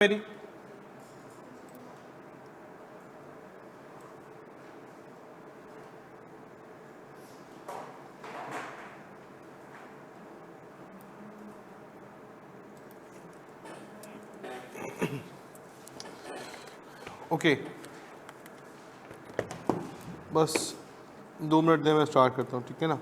मेरी ओके बस 2 मिनट दे, मैं स्टार्ट करता हूँ, ठीक है ना।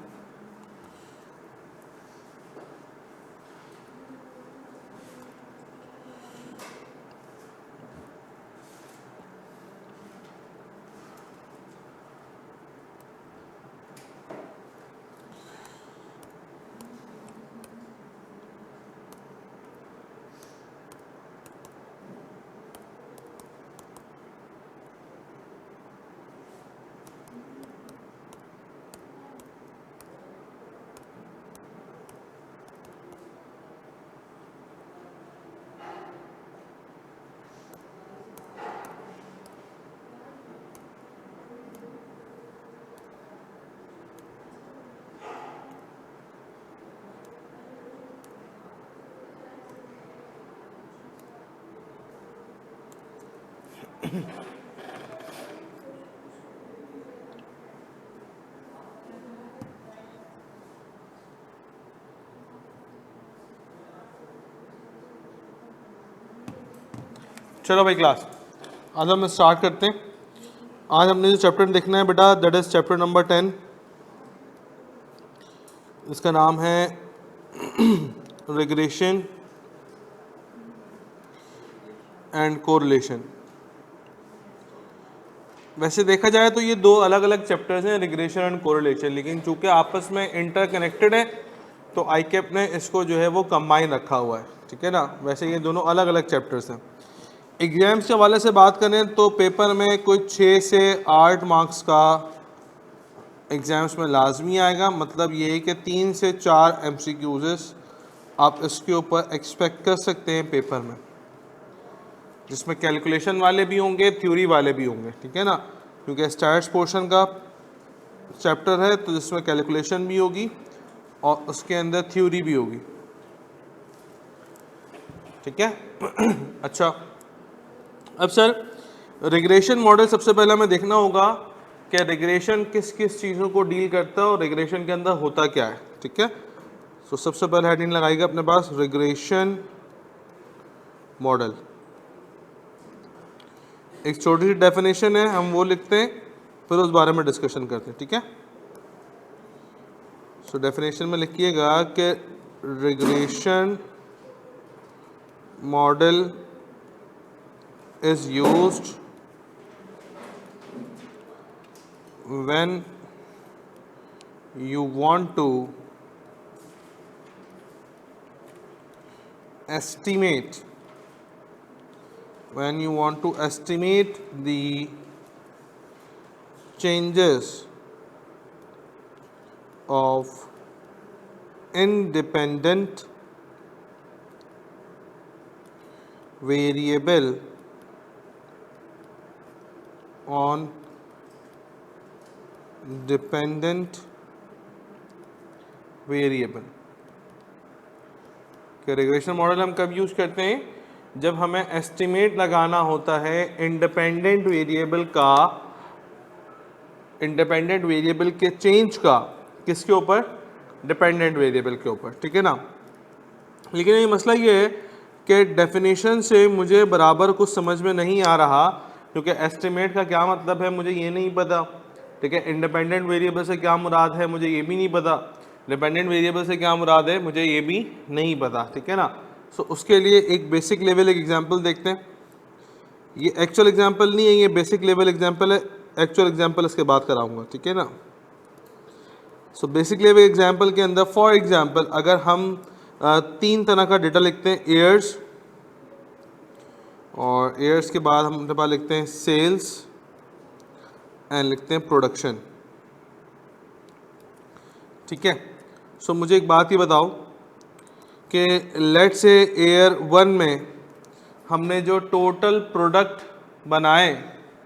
चलो भाई क्लास, आज हम स्टार्ट करते हैं। आज हमने जो चैप्टर देखना है बेटा, दैट इज चैप्टर नंबर 10। इसका नाम है रिग्रेशन एंड कोरिलेशन। वैसे देखा जाए तो ये दो अलग अलग चैप्टर्स हैं, रिग्रेशन एंड कोरिलेशन, लेकिन चूंकि आपस में इंटरकनेक्टेड है तो आईकेप ने इसको जो है वो कंबाइन रखा हुआ है, ठीक है ना। वैसे ये दोनों अलग अलग चैप्टर्स हैं। एग्जाम्स के हवाले से बात करें तो पेपर में कुछ 6 से 8 मार्क्स का एग्ज़ाम्स में लाजमी आएगा। मतलब ये है कि 3 से 4 एमसीक्यूज़ आप इसके ऊपर एक्सपेक्ट कर सकते हैं पेपर में, जिसमें कैलकुलेशन वाले भी होंगे, थ्योरी वाले भी होंगे, ठीक है ना। क्योंकि स्टैट्स पोर्शन का चैप्टर है तो जिसमें कैलकुलेशन भी होगी और उसके अंदर थ्योरी भी होगी, ठीक है। अच्छा, अब सर रिग्रेशन मॉडल सबसे पहले हमें देखना होगा कि रिग्रेशन किस किस चीज़ों को डील करता है और रिग्रेशन के अंदर होता क्या है, ठीक है। तो सबसे पहले हेडिंग लगाएगा अपने पास रिग्रेशन मॉडल। एक छोटी सी डेफिनेशन है, हम वो लिखते हैं, फिर उस बारे में डिस्कशन करते हैं, ठीक है। सो डेफिनेशन में लिखिएगा कि regression model is used when you want to estimate the changes of independent variable on dependent variable. कि रिग्रेशन मॉडल हम कब यूज करते हैं? जब हमें एस्टिमेट लगाना होता है इंडिपेंडेंट वेरिएबल के चेंज का, किसके ऊपर? डिपेंडेंट वेरिएबल के ऊपर, ठीक है ना। लेकिन ये मसला ये है कि डेफिनेशन से मुझे बराबर कुछ समझ में नहीं आ रहा, क्योंकि एस्टिमेट का क्या मतलब है मुझे ये नहीं पता, ठीक है। इंडिपेंडेंट वेरिएबल से क्या मुराद है मुझे ये भी नहीं पता, डिपेंडेंट वेरिएबल से क्या मुराद है मुझे ये भी नहीं पता, ठीक है ना। सो उसके लिए एक बेसिक लेवल एक एग्जांपल देखते हैं। ये एक्चुअल एग्जांपल नहीं है, ये बेसिक लेवल एग्जांपल है। एक्चुअल एग्जांपल इसके बाद कराऊंगा, ठीक है ना। सो बेसिक लेवल एग्जांपल के अंदर फॉर एग्जांपल अगर हम 3 तरह का डेटा लिखते हैं, एयर्स, और एयर्स के बाद हम अपने पास लिखते हैं सेल्स एंड लिखते हैं प्रोडक्शन, ठीक है। सो मुझे एक बात ही बताओ कि लेट से एयर 1 में हमने जो टोटल प्रोडक्ट बनाए,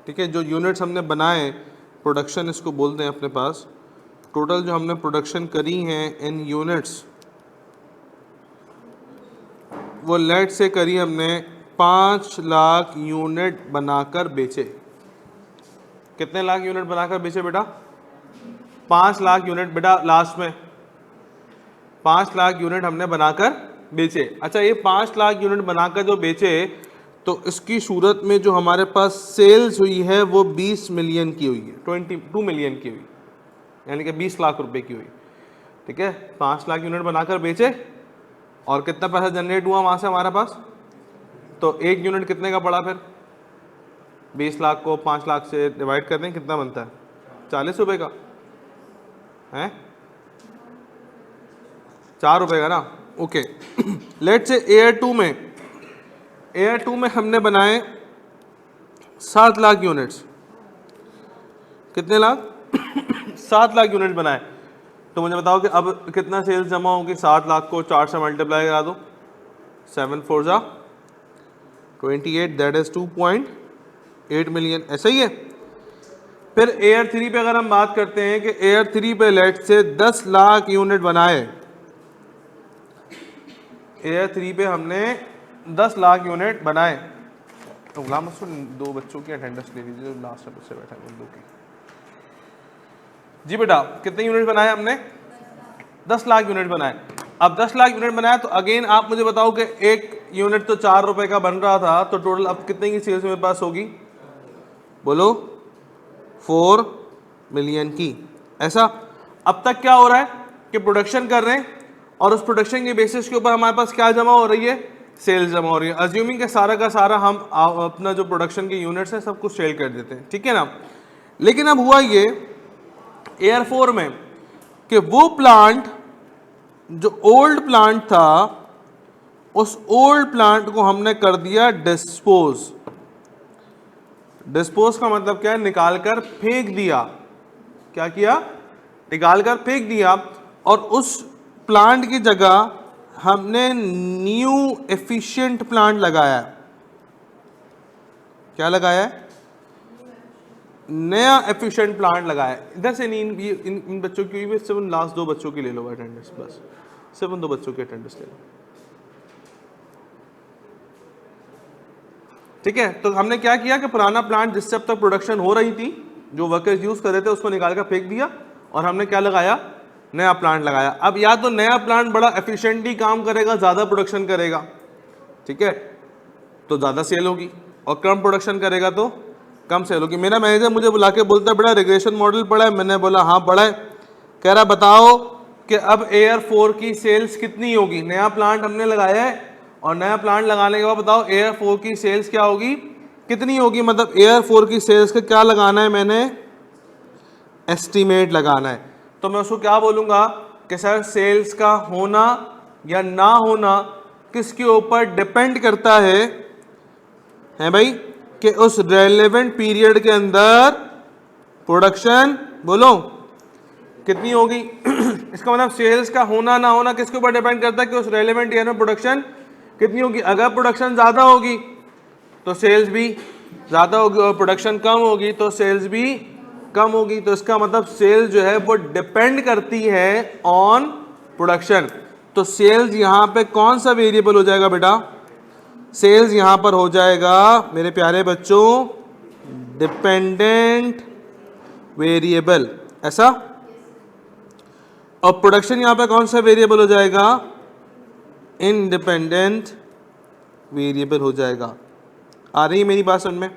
ठीक है, जो यूनिट्स हमने बनाए, प्रोडक्शन इसको बोलते हैं अपने पास, टोटल जो हमने प्रोडक्शन करी हैं इन यूनिट्स, वो लेट से करी हमने 5 लाख यूनिट बनाकर बेचे। कितने लाख यूनिट बनाकर बेचे बेटा? 5 लाख यूनिट बेटा, लास्ट में 5 लाख यूनिट हमने बनाकर बेचे। अच्छा, ये 5 लाख यूनिट बनाकर जो बेचे, तो इसकी सूरत में जो हमारे पास सेल्स हुई है वो 20 मिलियन की हुई है, 22 मिलियन की हुई, यानी कि 20 लाख रुपए की हुई। ठीक है, 5 लाख यूनिट बनाकर बेचे और कितना पैसा जनरेट हुआ वहां से हमारे पास? तो एक यूनिट कितने का पड़ा फिर? 20 लाख को 5 लाख से डिवाइड कर दें, कितना बनता है? 40 रुपए का है, 4 रुपए का ना। ओके, लेट से एयर टू में हमने बनाए 7 लाख यूनिट्स। कितने लाख? 7 लाख यूनिट बनाए। तो मुझे बताओ कि अब कितना सेल्स जमा होगी? 7 लाख को 4 से मल्टीप्लाई करा दो, 7 4 जा 28, दैट इज 2.8 मिलियन। ऐसा ही है। फिर एयर 3 पे अगर हम बात करते हैं कि एयर 3 पे लेट से 10 लाख यूनिट बनाए, एयर 3 पे हमने 10 लाख यूनिट बनाए। तो गुलाम मसूद 2 बच्चों की अटेंडेंस ले लीजिए, लास्ट में बच्चे बैठे हैं 2 की। जी बेटा, कितने यूनिट बनाए हमने? 10 लाख यूनिट बनाए। अब 10 लाख यूनिट बनाया तो अगेन आप मुझे बताओ कि एक यूनिट तो 4 रुपए का बन रहा था, तो टोटल अब कितने की सेल्स मेरे पास होगी? बोलो, 4 मिलियन की। ऐसा अब तक क्या हो रहा है कि प्रोडक्शन कर रहे हैं और उस प्रोडक्शन के बेसिस के ऊपर हमारे पास क्या जमा हो रही है? सेल्स जमा हो रही है। अज्यूमिंग के सारा का सारा हम अपना जो प्रोडक्शन के यूनिट्स है सब कुछ सेल कर देते हैं, ठीक है ना। लेकिन अब हुआ ये एयर 4 में कि वो प्लांट जो ओल्ड प्लांट था, उस ओल्ड प्लांट को हमने कर दिया डिस्पोज। डिस्पोज का मतलब क्या है? निकाल कर फेंक दिया। क्या किया? निकाल कर फेंक दिया। और उस प्लांट की जगह हमने न्यू एफिशिएंट प्लांट लगाया। क्या लगाया है? नया एफिशिएंट प्लांट लगाया। इधर से नहीं, इन बच्चों की भी सिर्फ लास्ट 2 बच्चों की ले लो अटेंडेंस, बस सिर्फ उन 2 बच्चों की अटेंडेंस ले लो। ठीक है, तो हमने क्या किया कि पुराना प्लांट जिससे अब तक प्रोडक्शन हो रही थी, जो वर्कर्स यूज कर रहे थे, उसको निकाल कर फेंक दिया और हमने क्या लगाया? नया प्लांट लगाया। अब या तो नया प्लांट बड़ा एफिशिएंटली काम करेगा, ज्यादा प्रोडक्शन करेगा, ठीक है, तो ज्यादा सेल होगी, और कम प्रोडक्शन करेगा तो कम सेल होगी। मेरा मैनेजर मुझे बुला के बोलता है, बड़ा रिग्रेशन मॉडल पढ़ा है? मैंने बोला हाँ पढ़ा है। कह रहा बताओ कि अब एयर 4 की सेल्स कितनी होगी? नया प्लांट हमने लगाया है और नया प्लांट लगाने के बाद बताओ एयर 4 की सेल्स क्या होगी, कितनी होगी? मतलब एयर 4 की सेल्स का क्या लगाना है? मैंने एस्टिमेट लगाना है। तो मैं उसको क्या बोलूंगा कि सर सेल्स का होना या ना होना किसके ऊपर डिपेंड करता है भाई? कि उस रेलेवेंट पीरियड के अंदर प्रोडक्शन बोलो कितनी होगी। इसका मतलब सेल्स का होना ना होना किसके ऊपर डिपेंड करता है? कि उस रेलेवेंट ईयर में प्रोडक्शन कितनी होगी। अगर प्रोडक्शन ज्यादा होगी तो सेल्स भी ज्यादा होगी, और प्रोडक्शन कम होगी तो सेल्स भी कम होगी। तो इसका मतलब सेल्स जो है वो डिपेंड करती है ऑन प्रोडक्शन। तो सेल्स यहां पे कौन सा वेरिएबल हो जाएगा बेटा? सेल्स यहां पर हो जाएगा मेरे प्यारे बच्चों डिपेंडेंट वेरिएबल, ऐसा। और प्रोडक्शन यहां पे कौन सा वेरिएबल हो जाएगा? इंडिपेंडेंट वेरिएबल हो जाएगा। आ रही है मेरी बात समझ में?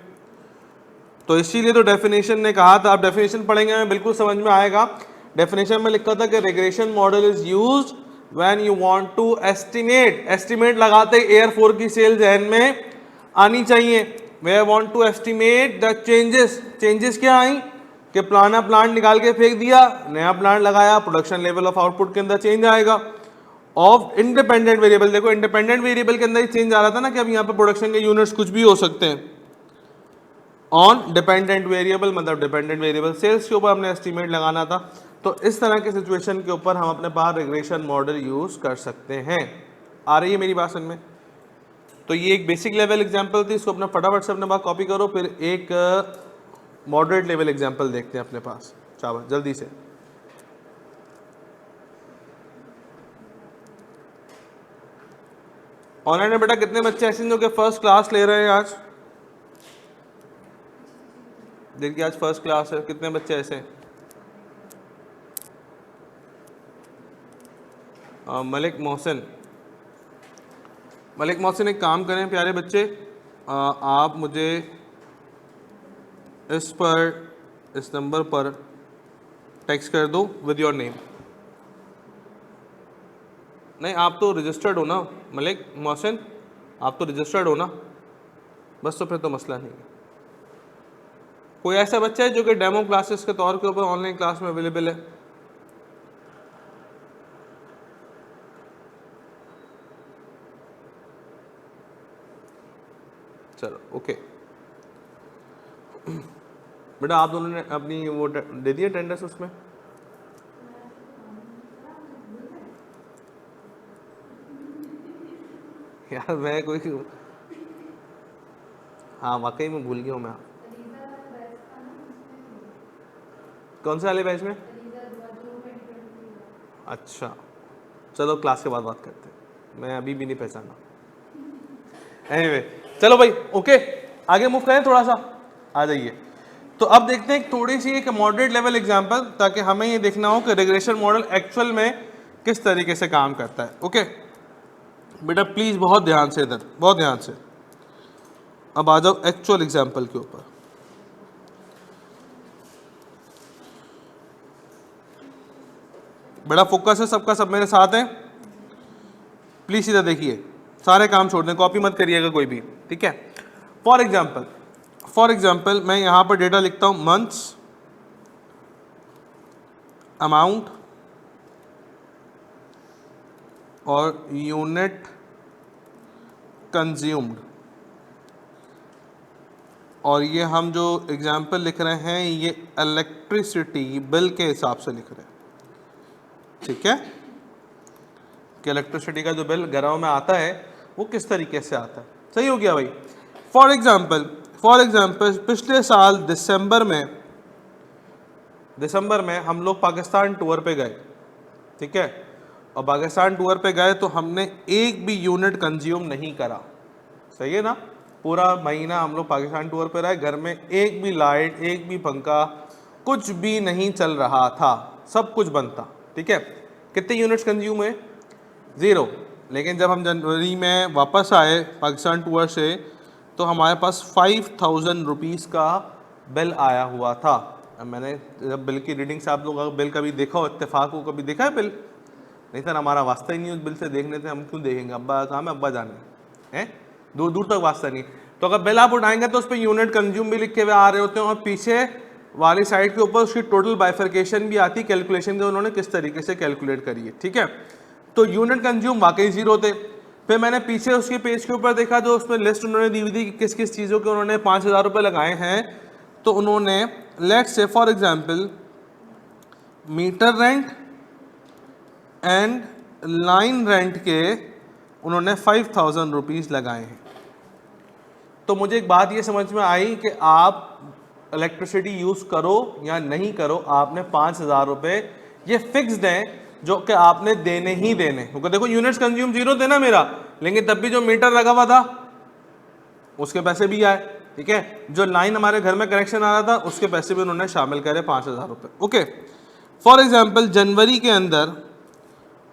तो इसीलिए तो डेफिनेशन ने कहा था, आप डेफिनेशन पढ़ेंगे हमें बिल्कुल समझ में आएगा। डेफिनेशन में लिखा था कि regression model is used when you want to estimate. Estimate लगाते एयर 4 की सेल जहन में आनी चाहिए। We want to estimate the changes. Changes क्या आई कि पुराना प्लांट निकाल के फेंक दिया, नया प्लांट लगाया, प्रोडक्शन लेवल ऑफ आउटपुट के अंदर चेंज आएगा। ऑफ इंडिपेंडेंट वेरिएबल, देखो इंडिपेंडेंट वेरिएबल के अंदर ही चेंज आ रहा था ना कि अब यहाँ पे प्रोडक्शन के यूनिट्स कुछ भी हो सकते हैं। ऑन डिपेंडेंट वेरिएबल मतलब डिपेंडेंट वेरिएबल सेल्स के ऊपर हमने एस्टीमेट लगाना था। तो इस तरह के सिचुएशन के ऊपर हम अपने पास रिग्रेशन मॉडल यूज कर सकते हैं। आ रही है मेरी बात समझ में? तो ये एक बेसिक लेवल एग्जांपल थी, इसको अपना फटाफट से अपने पास कॉपी करो। फिर एक मॉडरेट लेवल एग्जांपल देखते हैं अपने पास, शाबाश जल्दी से। ऑनलाइन में बेटा कितने बच्चे ऐसे हैं जो कि फर्स्ट क्लास ले रहे हैं आज? देखिए आज फर्स्ट क्लास है, कितने बच्चे ऐसे हैं? मलिक मोहसिन, मलिक मोहसिन एक काम करें प्यारे बच्चे, आप मुझे इस नंबर पर टेक्स्ट कर दो विद योर नेम। नहीं, आप तो रजिस्टर्ड हो ना मलिक मोहसिन, आप तो रजिस्टर्ड हो ना, बस तो फिर तो मसला नहीं है। कोई ऐसा बच्चा है जो कि डेमो क्लासेस के तौर के ऊपर ऑनलाइन क्लास में अवेलेबल है? चलो ओके बेटा, आप दोनों ने अपनी वो दे दी अटेंडेंस उसमें? यार मैं कोई, हाँ वाकई में भूल गया हूँ मैं। कौन से वाले बैच में? अच्छा चलो क्लास के बाद बात करते हैं, मैं अभी भी नहीं पहचाना। एनीवे चलो भाई ओके, आगे मूव करें थोड़ा सा, आ जाइए। तो अब देखते हैं थोड़ी सी एक मॉडरेट लेवल एग्जांपल, ताकि हमें ये देखना हो कि रिग्रेशन मॉडल एक्चुअल में किस तरीके से काम करता है। ओके बेटा प्लीज बहुत ध्यान से, इधर बहुत ध्यान से। अब आ जाओ एक्चुअल एग्जांपल के ऊपर। बड़ा फोकस है सबका, सब मेरे साथ हैं प्लीज, इधर देखिए, सारे काम छोड़ दें, कॉपी मत करिएगा कोई भी, ठीक है। फॉर एग्जाम्पल मैं यहां पर डेटा लिखता हूं, मंथ्स, अमाउंट और यूनिट कंज्यूम्ड, और ये हम जो एग्जाम्पल लिख रहे हैं ये इलेक्ट्रिसिटी बिल के हिसाब से लिख रहे हैं, ठीक है, कि इलेक्ट्रिसिटी का जो बिल घरों में आता है वो किस तरीके से आता है। सही हो गया भाई। फॉर एग्जाम्पल पिछले साल दिसंबर में हम लोग पाकिस्तान टूर पे गए, ठीक है, और पाकिस्तान टूर पे गए तो हमने एक भी यूनिट कंज्यूम नहीं करा, सही है ना। पूरा महीना हम लोग पाकिस्तान टूर पे रहे, घर में एक भी लाइट, एक भी पंखा, कुछ भी नहीं चल रहा था, सब कुछ बंद था, ठीक है। कितने यूनिट्स कंज्यूम हुए? 0। लेकिन जब हम जनवरी में वापस आए पाकिस्तान टूर से तो हमारे पास 5000 रुपीज़ का बिल आया हुआ था। अब मैंने जब बिल की रीडिंग से, आप लोग बिल कभी देखा हो, इत्तेफाक को कभी देखा है बिल? नहीं सर, हमारा वास्ता ही नहीं उस बिल से देखने से, हम क्यों देखेंगे, अब्बा काम है, अब्बा जाने हैं, दूर दूर तक वास्ता नहीं। तो अगर बिल आप उठाएंगे तो उस पर यूनिट कंज्यूम भी लिखे हुए आ रहे होते हैं, और पीछे वाली साइड के ऊपर उसकी टोटल बाइफर्केशन भी आती, कैलकुलेशन के उन्होंने किस तरीके से कैलकुलेट करी है, ठीक है। तो यूनिट कंज्यूम वाकई 0 थे। फिर मैंने पीछे उसके पेज के ऊपर देखा, जो उसमें लिस्ट उन्होंने दी हुई थी कि किस किस चीज़ों के उन्होंने 5000 रुपये लगाए हैं। तो उन्होंने let's say for example meter rent and line rent के उन्होंने 5000 रुपीज़ लगाए हैं। तो मुझे एक बात ये समझ में आई कि आप इलेक्ट्रिसिटी यूज़ करो या नहीं करो, आपने 5000 रुपये ये फिक्स्ड हैं जो कि आपने देने ही देने, क्योंकि देखो यूनिट्स कंज्यूम 0 थे ना मेरा, लेकिन तब भी जो मीटर लगा हुआ था उसके पैसे भी आए, ठीक है। जो लाइन हमारे घर में कनेक्शन आ रहा था उसके पैसे भी उन्होंने शामिल करे 5000 रुपये। ओके, फॉर एग्जाम्पल जनवरी के अंदर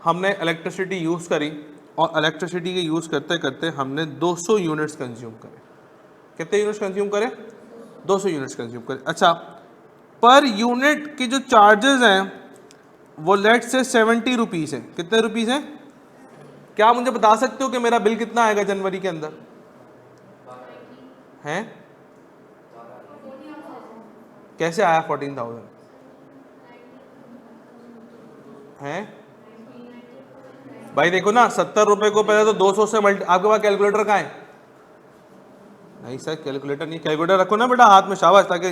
हमने इलेक्ट्रिसिटी यूज़ करी, और इलेक्ट्रिसिटी के यूज़ करते करते हमने 200 यूनिट्स कंज्यूम करे। कितने यूनिट्स कंज्यूम करे? 200 यूनिट्स कंज्यूम करे। अच्छा, पर यूनिट की जो चार्जेस हैं वो लेट से 70 रुपीज़ है। कितने रुपीज़ हैं? क्या आप मुझे बता सकते हो कि मेरा बिल कितना आएगा जनवरी के अंदर? हैं? कैसे आया 14,000? हैं भाई देखो ना, 70 रुपए को पहले तो 200 से मल्टी, आपके पास कैलकुलेटर कहाँ है? नहीं सर कैलकुलेटर नहीं, कैलकुलेटर रखो ना बेटा हाथ में, शाबाश, ताकि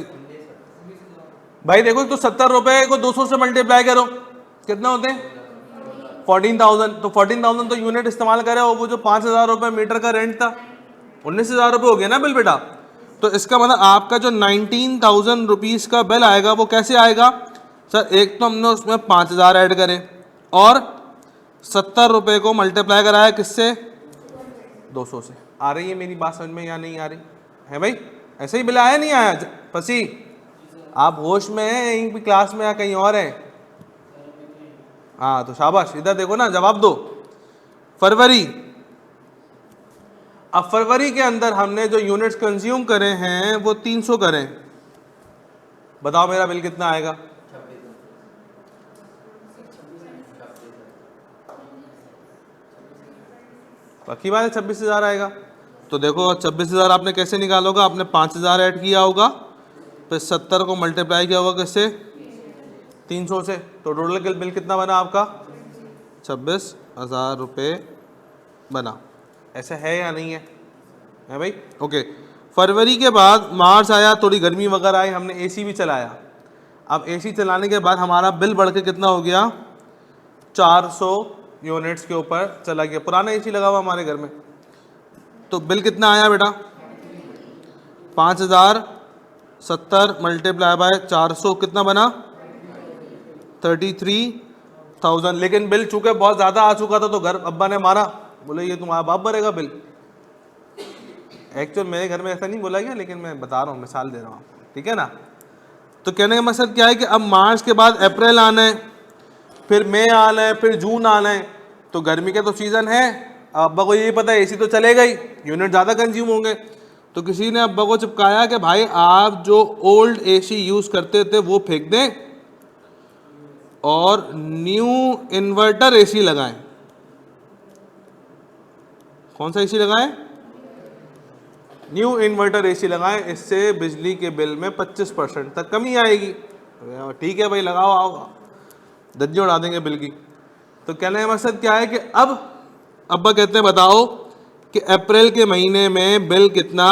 भाई देखो तो 70 रुपए को 200 से मल्टीप्लाई करो, कितना होते हैं? 14,000। तो 14,000 तो यूनिट इस्तेमाल करे, और वो जो 5000 रुपये मीटर का रेंट था 19,000 रुपये हो गया ना बिल बेटा। तो इसका मतलब आपका जो 19,000 रुपीज़ का बिल आएगा वो कैसे आएगा? सर एक तो हमने उसमें 5000 ऐड करे और 70 रुपये को मल्टीप्लाई कराया किससे? 200 से। आ रही है मेरी बात समझ में या नहीं आ रही है भाई? ऐसे ही बिल आया नहीं आया फंसी? आप होश में हैं यहीं भी क्लास में या कहीं और हैं? हाँ तो शाबाश, इधर देखो ना, जवाब दो। फरवरी, अब फरवरी के अंदर हमने जो यूनिट्स कंज्यूम करे हैं वो 300 करें, बताओ मेरा बिल कितना आएगा? पक्की बात है 26,000 आएगा। तो देखो 26,000 आपने कैसे निकालोगा? आपने 5,000 ऐड किया होगा, फिर 70 को मल्टीप्लाई किया होगा किससे? 300 से। तो टोटल बिल कितना बना आपका? 26,000 रुपये बना। ऐसा है या नहीं है भाई? ओके। फरवरी के बाद मार्च आया, थोड़ी गर्मी वगैरह आई, हमने एसी भी चलाया। अब एसी चलाने के बाद हमारा बिल बढ़ के कितना हो गया? 400 यूनिट्स के ऊपर चला गया। पुराना एसी लगा हुआ हमारे घर में, तो बिल कितना आया बेटा? 5,000, 70 मल्टीप्लाई बाय 400 कितना बना? 33,000। लेकिन बिल चूंकि बहुत ज़्यादा आ चुका था तो घर अब्बा ने मारा, बोले ये तुम्हारा बाप भरेगा बिल। एक्चुअल मेरे घर में ऐसा नहीं बोला गया, लेकिन मैं बता रहा हूँ, मिसाल दे रहा हूँ आपको, ठीक है ना? तो कहने का मकसद क्या है कि अब मार्च के बाद अप्रैल आना है, फिर मई आना है, फिर जून आना है, तो गर्मी का तो सीज़न है। अब्बा को यही पता है एसी तो चलेगा ही, यूनिट ज़्यादा कंज्यूम होंगे। तो किसी ने अब्बा को चिपकाया कि भाई आप जो ओल्ड एसी यूज़ करते थे वो फेंक दें और न्यू इन्वर्टर एसी लगाएं। कौन सा एसी लगाएं? न्यू इन्वर्टर एसी लगाएं, इससे बिजली के बिल में 25% तक कमी आएगी। ठीक है भाई, लगाओ, आओ, धज्जी उड़ा देंगे बिल की। तो कहने का मकसद क्या है कि अब अब्बा कहते हैं बताओ कि अप्रैल के महीने में बिल कितना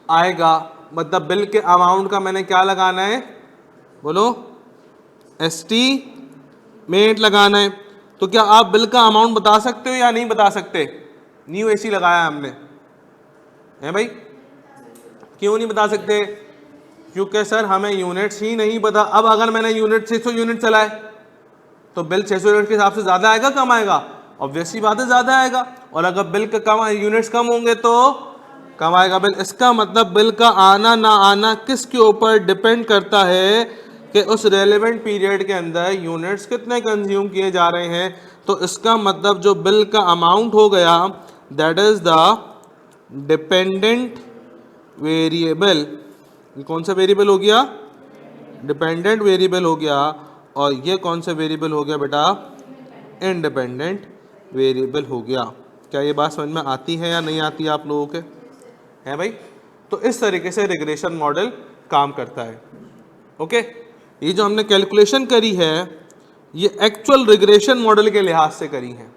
आएगा, मतलब बिल के अमाउंट का मैंने क्या लगाना है? बोलो, एस्टीमेट लगाना है। तो क्या आप बिल का अमाउंट बता सकते हो या नहीं बता सकते? न्यू एसी लगाया हमने, है भाई? क्यों नहीं बता सकते? क्योंकि सर हमें यूनिट्स ही नहीं पता। अब अगर मैंने यूनिट 600 यूनिट चलाए तो बिल 600 यूनिट के हिसाब से ज़्यादा आएगा कम आएगा? ऑब्वियसली बात है ज़्यादा आएगा। और अगर बिल का कम यूनिट्स कम होंगे तो कम आएगा बिल। इसका मतलब बिल का आना ना आना किसके ऊपर डिपेंड करता है कि उस रेलेवेंट पीरियड के अंदर यूनिट्स कितने कंज्यूम किए जा रहे हैं। तो इसका मतलब जो बिल का अमाउंट हो गया, that is the dependent variable. कौन सा वेरिएबल हो गया? डिपेंडेंट वेरिएबल हो गया। और ये कौन सा वेरिएबल हो गया बेटा? इंडिपेंडेंट वेरिएबल हो गया। क्या ये बात समझ में आती है या नहीं आती है आप लोगों के? है भाई? तो इस तरीके से रिग्रेशन मॉडल काम करता है। ओके, ये जो हमने कैलकुलेशन करी है ये एक्चुअल रिग्रेशन मॉडल के लिहाज से करी है।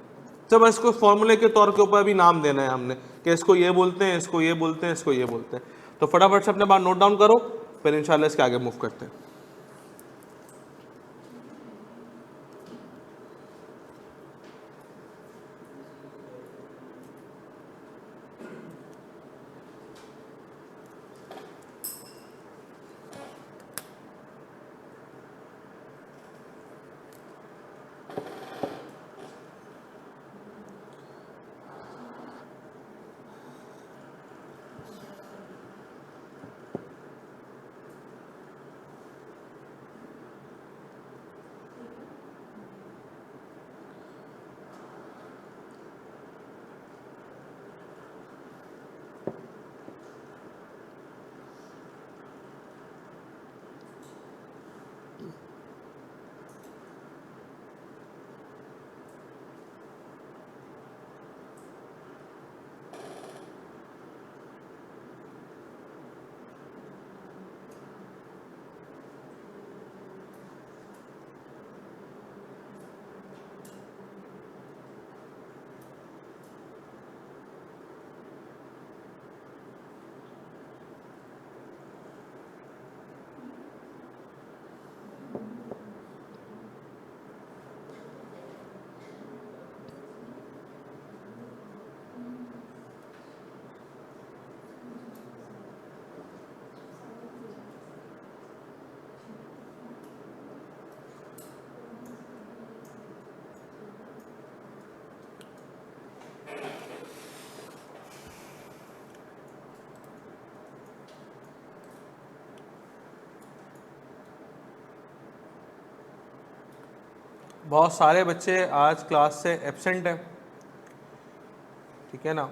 जब इसको फॉर्मूले के तौर के ऊपर भी नाम देना है हमने कि इसको ये बोलते हैं, इसको ये बोलते हैं, इसको ये बोलते हैं। तो फटाफट से अपने बात नोट डाउन करो, फिर इंशाल्लाह इसके आगे मूव करते हैं। बहुत सारे बच्चे आज क्लास से एब्सेंट हैं, ठीक है ना।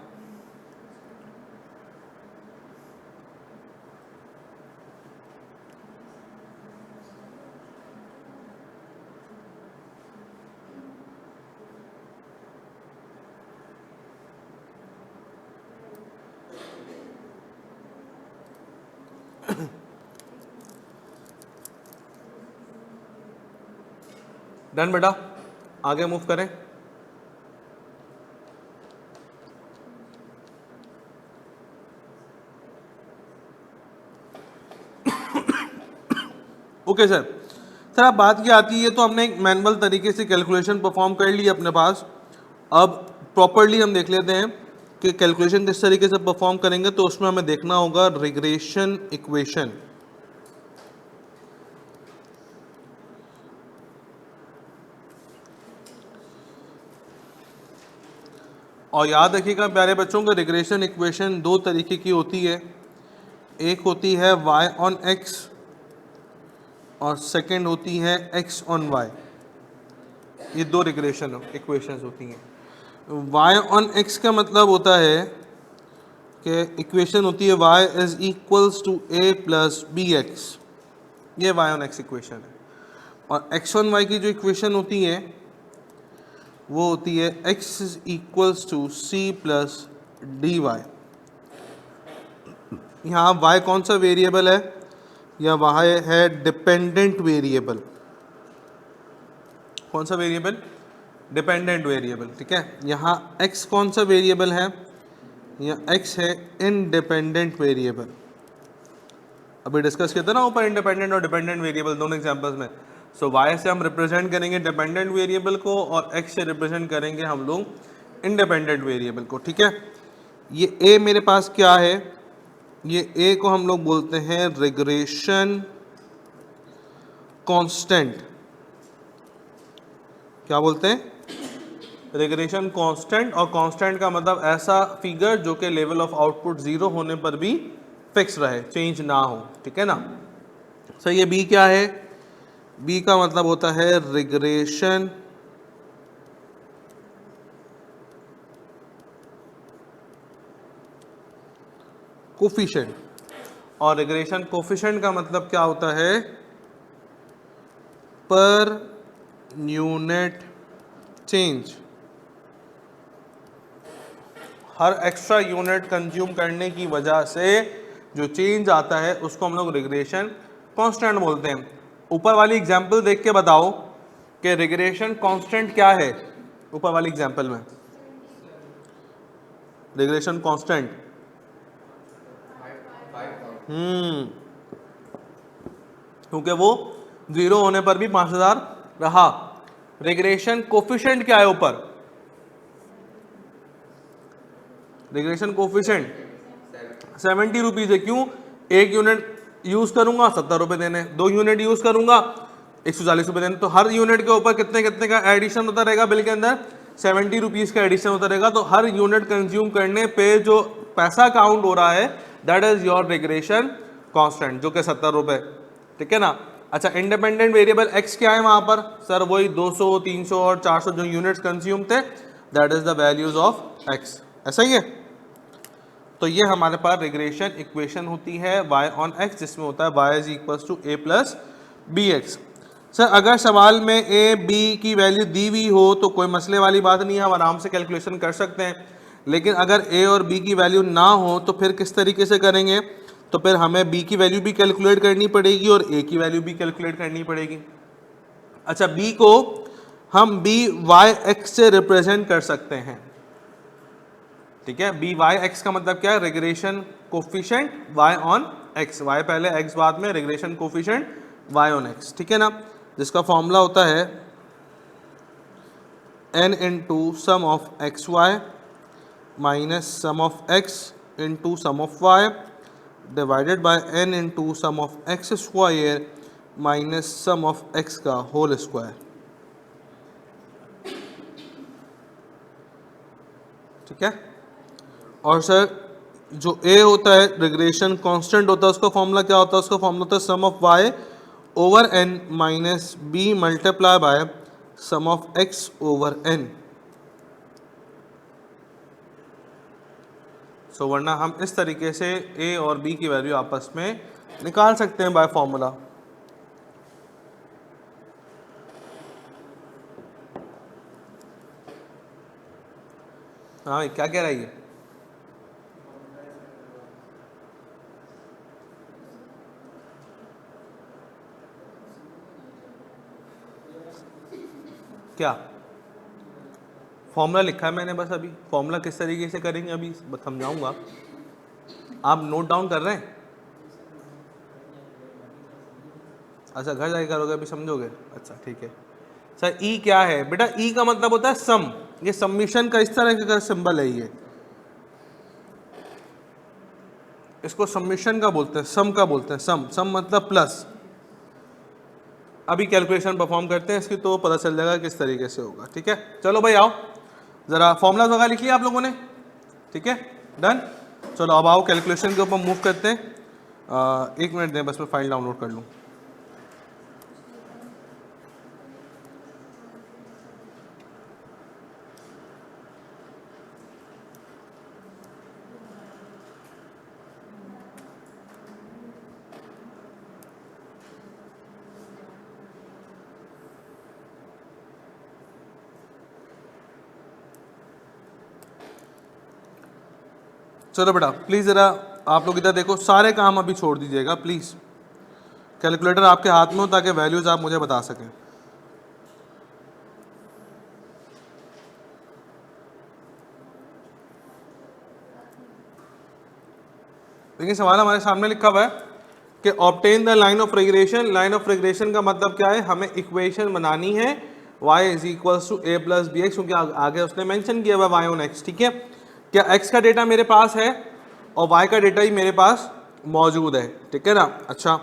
डन बेटा, आगे मूव करें। Okay sir. सर अब बात क्या आती है, तो हमने एक मैनुअल तरीके से कैलकुलेशन परफॉर्म कर ली अपने पास। अब प्रॉपरली हम देख लेते हैं कि कैलकुलेशन किस तरीके से परफॉर्म करेंगे। तो उसमें हमें देखना होगा रिग्रेशन इक्वेशन। और याद रखिएगा प्यारे बच्चों का, रिग्रेशन इक्वेशन दो तरीके की होती है। एक होती है y ऑन x और सेकंड होती है x ऑन y। ये दो रिग्रेशन इक्वेशंस होती हैं। y ऑन x का मतलब होता है कि इक्वेशन होती है y is equals to a plus B x, ये y ऑन x इक्वेशन है। और x ऑन y की जो इक्वेशन होती है वो होती है x is equals to c plus d y. यहाँ y कौन सा वेरिएबल है, या y है डिपेंडेंट वेरिएबल। कौन सा वेरिएबल, डिपेंडेंट वेरिएबल, ठीक है। यहाँ x कौन सा वेरिएबल है, यहाँ x है इनडिपेंडेंट वेरिएबल। अभी डिस्कस किया था ना ऊपर इंडिपेंडेंट और डिपेंडेंट वेरिएबल दोनों एग्जांपल्स में। सो y से हम रिप्रेजेंट करेंगे डिपेंडेंट वेरिएबल को और x से रिप्रेजेंट करेंगे हम लोग इंडिपेंडेंट वेरिएबल को, ठीक है। ये a मेरे पास क्या है, ये a को हम लोग बोलते हैं रिग्रेशन कांस्टेंट। क्या बोलते हैं, रिग्रेशन कांस्टेंट। और कांस्टेंट का मतलब ऐसा फिगर जो कि लेवल ऑफ आउटपुट 0 होने पर भी फिक्स रहे, चेंज ना हो, ठीक है ना। सर ये b क्या है, b का मतलब होता है रिग्रेशन कोफिशिएंट। और रिग्रेशन कोफिशिएंट का मतलब क्या होता है, पर यूनिट चेंज। हर एक्स्ट्रा यूनिट कंज्यूम करने की वजह से जो चेंज आता है उसको हम लोग रिग्रेशन कांस्टेंट बोलते हैं। ऊपर वाली एग्जांपल देख के बताओ कि रिग्रेशन कांस्टेंट क्या है। ऊपर वाली एग्जांपल में रिग्रेशन कांस्टेंट क्योंकि वो 0 होने पर भी 5000 रहा। रिग्रेशन कोफिशिएंट क्या है ऊपर, रिग्रेशन कोफिशिएंट 70 रुपीज है। क्यों, एक यूनिट यूज करूंगा 70 रुपए देने, 2 यूनिट यूज करूंगा 140 रुपए देने। तो हर यूनिट के ऊपर कितने कितने का एडिशन होता रहेगा, बिल के अंदर 70 रुपीज का एडिशन होता रहेगा। तो हर यूनिट कंज्यूम करने पे जो पैसा काउंट हो रहा है that is your regression constant, जो कि 70 रुपए, ठीक है ना। अच्छा, इंडिपेंडेंट वेरिएबल x क्या है वहां पर, सर वही 200, 300 और 400 जो यूनिट्स कंज्यूम थे, that is the values of x। ऐसा ही है। तो ये हमारे पास रिग्रेशन इक्वेशन होती है y ऑन x, जिसमें होता है y is equals to a plus B x. Sir अगर सवाल में a b की वैल्यू दी हुई हो तो कोई मसले वाली बात नहीं है, हम आराम से कैलकुलेशन कर सकते हैं। लेकिन अगर a और b की वैल्यू ना हो तो फिर किस तरीके से करेंगे, तो फिर हमें b की वैल्यू भी कैलकुलेट करनी पड़ेगी और a की वैल्यू भी कैलकुलेट करनी पड़ेगी। अच्छा, b को हम b y x से रिप्रेजेंट कर सकते हैं, ठीक है। बी वाई एक्स का मतलब क्या है, regression coefficient y on x, y पहले x बाद में, regression coefficient y on x, ठीक है ना। जिसका फॉर्मूला होता है n into sum of x y minus sum of x into sum of y divided by n into sum of x square minus sum of x का whole square, ठीक है। और सर जो a होता है regression constant होता है, उसका फॉर्मूला क्या होता है, उसका फॉर्मूला होता है sum of y over n minus B multiply by sum of X over N. So वरना हम इस तरीके से ए और बी की वैल्यू आपस में निकाल सकते हैं बाय फॉर्मूला। हाँ क्या कह रहा है ये? क्या फॉर्मूला लिखा है मैंने बस, अभी फॉर्मूला किस तरीके से करेंगे अभी समझाऊंगा। आप नोट डाउन कर रहे हैं? अच्छा घर जाके करोगे, अभी समझोगे? अच्छा ठीक है सर। ई क्या है बेटा? ई का मतलब होता है सम। ये सबमिशन का इस तरह का सिंबल है, ये इसको सबमिशन का बोलते हैं, सम का बोलते हैं। सम सम मतलब प्लस। अभी कैलकुलेशन परफॉर्म करते हैं इसकी तो पता चल जाएगा किस तरीके से होगा। ठीक है चलो भाई आओ, ज़रा फॉर्मूला वगैरह लिख लिया आप लोगों ने? ठीक है डन। चलो अब आओ कैलकुलेशन के ऊपर मूव करते हैं। 1 मिनट दें बस, मैं फाइल डाउनलोड कर लूँ। चलो बेटा प्लीज़ ज़रा आप लोग इधर देखो, सारे काम अभी छोड़ दीजिएगा प्लीज़। कैलकुलेटर आपके हाथ में हो ताकि वैल्यूज़ आप मुझे बता सकें। देखिए सवाल हमारे सामने लिखा हुआ है कि obtain the line of regulation. Line of regulation का मतलब क्या है? हमें इक्वेशन बनानी है y is equals to a plus B x, क्योंकि आगे उसने मेंशन किया हुआ y ऑन x। ठीक है, क्या x का डेटा मेरे पास है और y का डेटा ही मेरे पास मौजूद है। ठीक है ना? अच्छा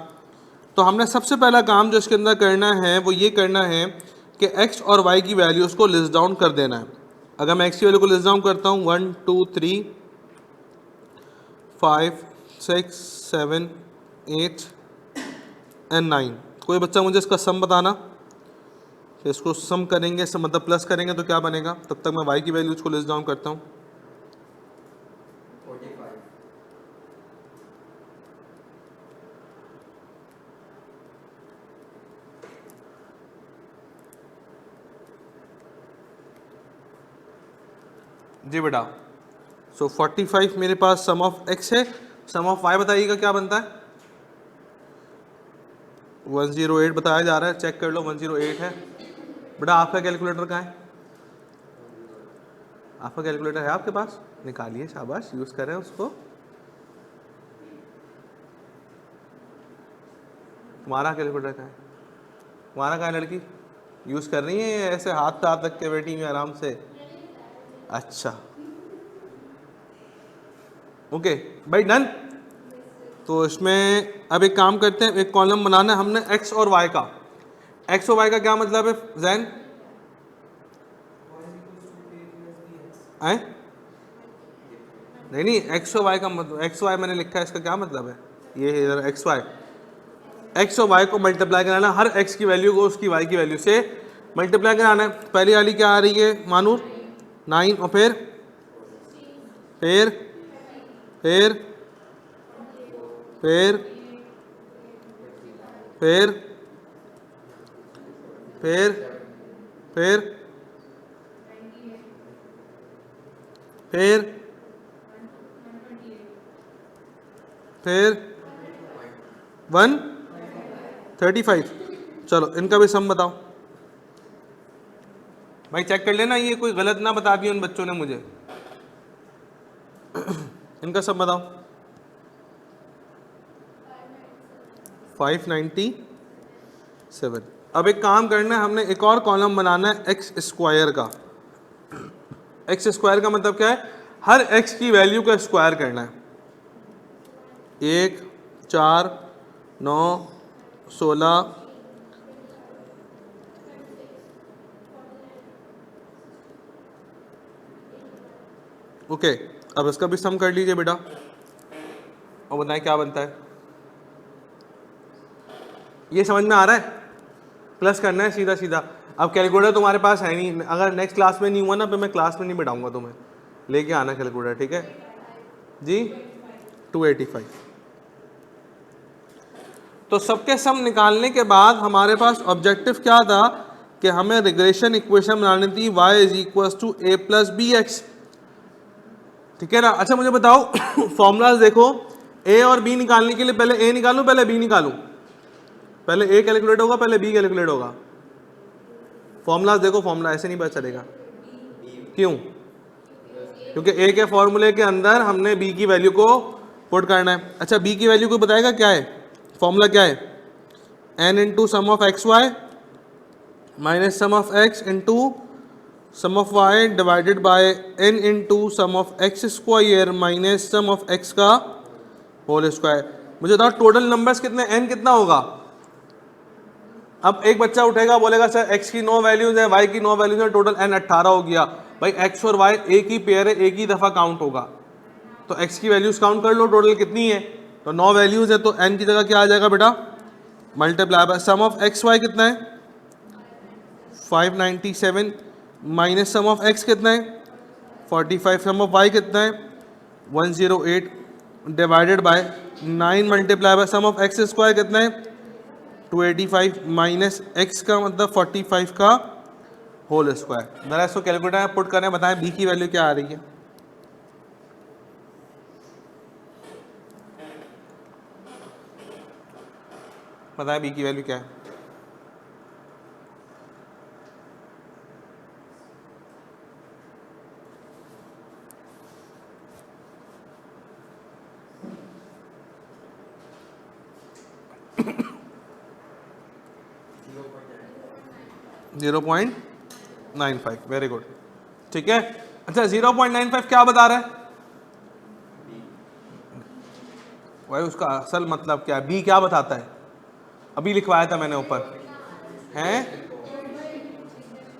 तो हमने सबसे पहला काम जो इसके अंदर करना है वो ये करना है कि x और y की वैल्यूज़ को लिस्ट डाउन कर देना है। अगर मैं x की वैल्यू को लिस्ट डाउन करता हूँ 1 2 3 5 6 7 8 एंड 9, कोई बच्चा मुझे इसका सम बताना। इसको सम करेंगे, सम मतलब प्लस करेंगे तो क्या बनेगा? तब तक मैं y की वैल्यूज को लिस्ट डाउन करता हूँ। 45। जी बेटा सो 45 मेरे पास सम ऑफ x है। सम ऑफ y बताइएगा क्या बनता है? 108 बताया जा रहा है, चेक कर लो 108 है। बेटा आपका कैलकुलेटर कहाँ है? आपका कैलकुलेटर है आपके पास? निकालिए, शाबाश, यूज़ करें उसको। तुम्हारा कैलकुलेटर कहाँ है? तुम्हारा कहाँ है लड़की? यूज़ कर रही है ऐसे हाथ पे हाथ रख के बैठी हुई आराम से? अच्छा ओके भाई डन। तो इसमें अब एक काम करते हैं, एक कॉलम बनाना है हमने x और y का। x और y का क्या मतलब है जैन? आए नहीं x और y का मतलब, x y मैंने लिखा है, इसका क्या मतलब है? ये है इधर x और y को मल्टीप्लाई कराना, हर x की वैल्यू को उसकी y की वैल्यू से मल्टीप्लाई कराना है। पहली वाली क्या आ रही है मानूर? 9 और फिर फिर फिर फिर फिर फिर फिर फिर फिर 135। चलो इनका भी सम बताओ भाई, चेक कर लेना ये कोई गलत ना बता दिया उन बच्चों ने मुझे। इनका सम बताओ। 597। अब एक काम करना है, हमने एक और कॉलम बनाना है एक्स स्क्वायर का। एक्स स्क्वायर का मतलब क्या है? हर एक्स की वैल्यू का स्क्वायर करना है। 1 4 9 16 ओके। अब इसका भी सम कर लीजिए बेटा और बताएं क्या बनता है। ये समझ में आ रहा है? प्लस करना है सीधा सीधा। अब कैलकुलेटर तुम्हारे पास है नहीं, अगर नेक्स्ट क्लास में नहीं हुआ ना, फिर मैं क्लास में नहीं बिठाऊंगा तुम्हें, लेके आना कैलकुलेटर, ठीक है जी। 285। तो सबके सम निकालने के बाद हमारे पास ऑब्जेक्टिव क्या था कि हमें रिग्रेशन इक्वेशन बनानी थी y is equal to a plus B x, ठीक है ना। अच्छा मुझे बताओ फॉर्मूलाज देखो, a और b निकालने के लिए पहले a निकालूं पहले b निकालूं? पहले a कैलकुलेट होगा पहले b कैलकुलेट होगा? फॉर्मूलाज देखो, फॉर्मूला ऐसे नहीं पता चलेगा। क्यों? क्योंकि a के फॉर्मूले के अंदर हमने b की वैल्यू को पुट करना है। अच्छा b की वैल्यू को बताएगा क्या है, फॉर्मूला क्या है? n into sum of x y minus sum of x into sum of y divided by n into sum of x square minus sum of x का होल स्क्वायर। मुझे बताओ टोटल नंबर्स कितने, n कितना होगा? अब एक बच्चा उठेगा बोलेगा सर x की 9 वैल्यूज है, y की 9 वैल्यूज है, टोटल n 18 हो गया। भाई x और y एक ही पेयर है, एक ही दफा काउंट होगा, तो x की वैल्यूज काउंट कर लो टोटल कितनी है। तो 9 वैल्यूज है तो n की जगह क्या आ जाएगा बेटा, multiply by sum of x y कितना है 597 माइनस सम ऑफ x कितना है 45, सम ऑफ y कितना है 108 divided by 9 multiply by sum of x square कितना है 285 माइनस x का मतलब 45 का होल स्क्वायर। जरा इसको कैलकुलेटर में पुट करें, बताएं b की वैल्यू क्या आ रही है। बताएं b की वैल्यू क्या है। (0.95) वेरी गुड, ठीक है। अच्छा 0.95 क्या बता रहा है भाई, उसका असल मतलब क्या है, b क्या बताता है? अभी लिखवाया था मैंने ऊपर, हैं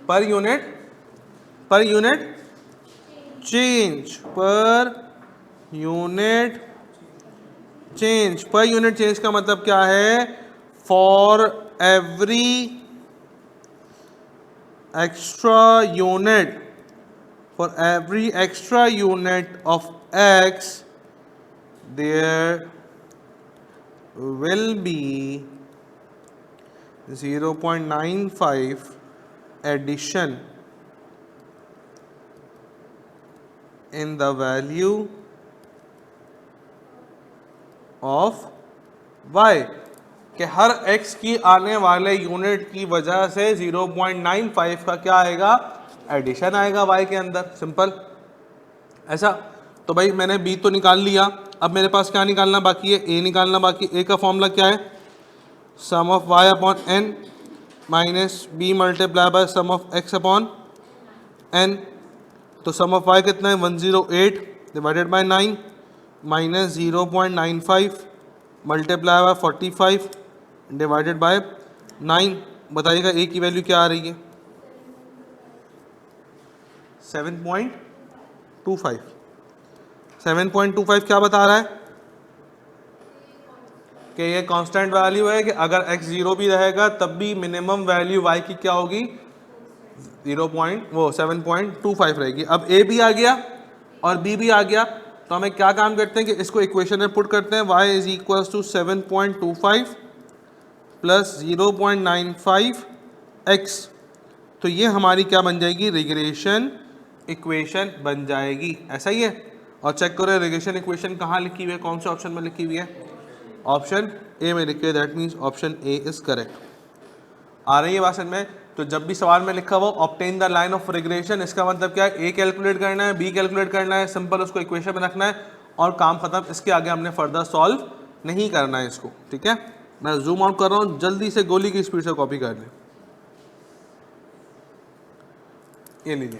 per unit change, per unit change का मतलब क्या है, for every extra unit of x there will be 0.95 addition in the value of y, कि हर x की आने वाले यूनिट की वजह से 0.95 का क्या आएगा, एडिशन आएगा y के अंदर, सिंपल ऐसा। तो भाई मैंने b तो निकाल लिया, अब मेरे पास क्या निकालना बाकी है, a निकालना बाकी। a का फॉर्मूला क्या है, sum of y upon n minus b multiply by sum of x upon n। तो सम ऑफ y कितना है 108 divided by 9 minus 0.95 multiply by 45 divided by 9। बताइएगा a की वैल्यू क्या आ रही है 7.25। 7.25 क्या बता रहा है कि ये कांस्टेंट वैल्यू है, कि अगर x 0 भी रहेगा तब भी मिनिमम वैल्यू y की क्या होगी 7.25 रहेगी। अब a भी आ गया और b भी आ गया, तो हमें क्या काम करते हैं कि इसको इक्वेशन में पुट करते हैं, y is equal to 7.25 plus 0.95 x। तो ये हमारी क्या बन जाएगी, रिग्रेशन इक्वेशन बन जाएगी, ऐसा ही है। और चेक करो रिग्रेशन इक्वेशन कहाँ लिखी हुई है, कौन से ऑप्शन में लिखी हुई है, ऑप्शन ए में लिखी है, that means option A is correct. आ रही है बात समझ में। तो जब भी सवाल में लिखा हुआ obtain the line of regression, इसका मतलब क्या है, ए कैलकुलेट करना है, बी कैलकुलेट करना है, सिंपल उसको इक्वेशन में रखना है और काम खत्म। इसके आगे हमने फर्दर सॉल्व नहीं करना है इसको, ठीक है। मैं जूम आउट कर रहा हूँ, जल्दी से गोली की स्पीड से कॉपी कर लें, ये लीजिए।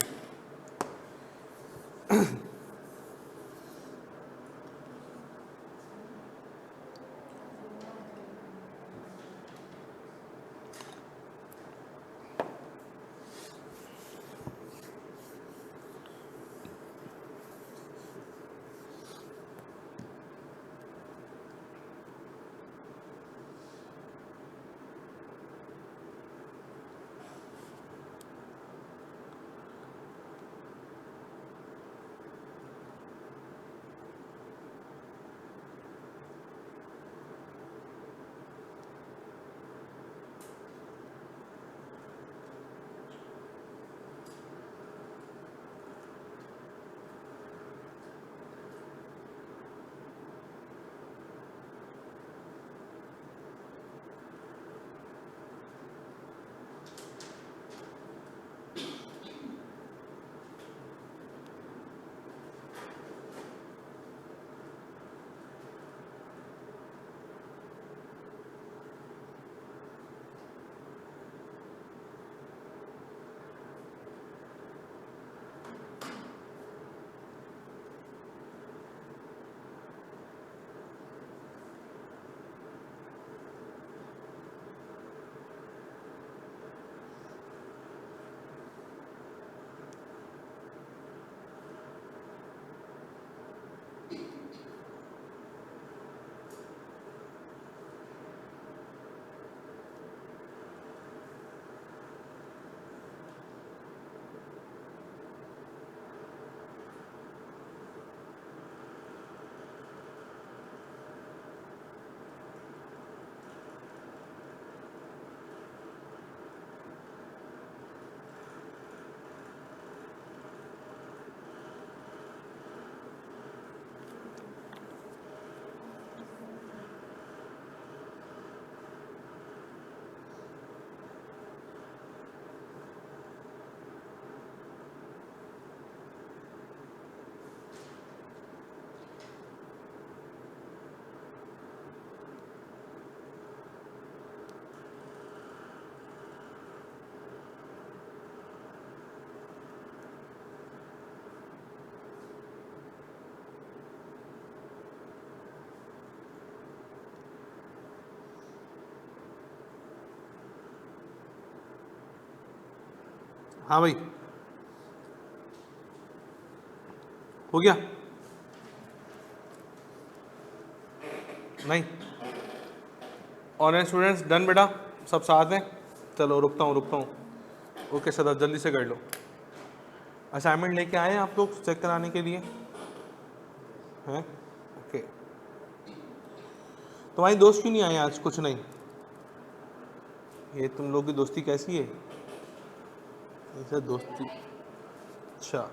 हाँ भाई, हो गया? नहीं? ऑनलाइन स्टूडेंट्स डन बेटा, सब साथ हैं? चलो रुकता हूँ। ओके सर, जल्दी से कर लो। असाइनमेंट लेके आए हैं आप लोग चेक कराने के लिए हैं? ओके, तुम्हारी दोस्त क्यों नहीं आए आज? कुछ नहीं, ये तुम लोग की दोस्ती कैसी है? ऐसे दोस्ती, अच्छा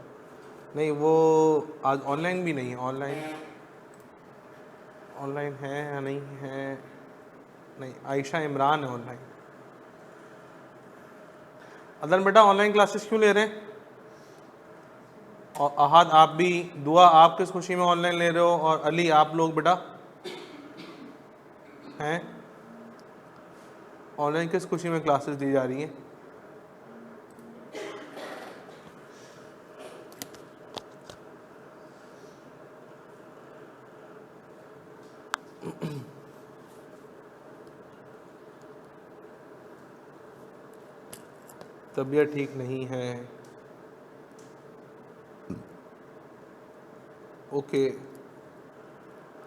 नहीं, वो आज ऑनलाइन भी नहीं है। ऑनलाइन है या नहीं है? नहीं, आयशा इमरान है ऑनलाइन। अदन बेटा ऑनलाइन क्लासेस क्यों ले रहे हैं? और अहाद आप भी, दुआ आप किस खुशी में ऑनलाइन ले रहे हो? और अली आप लोग बेटा हैं ऑनलाइन किस खुशी में क्लासेस दी जा रही हैं? तबीयत ठीक नहीं है, ओके।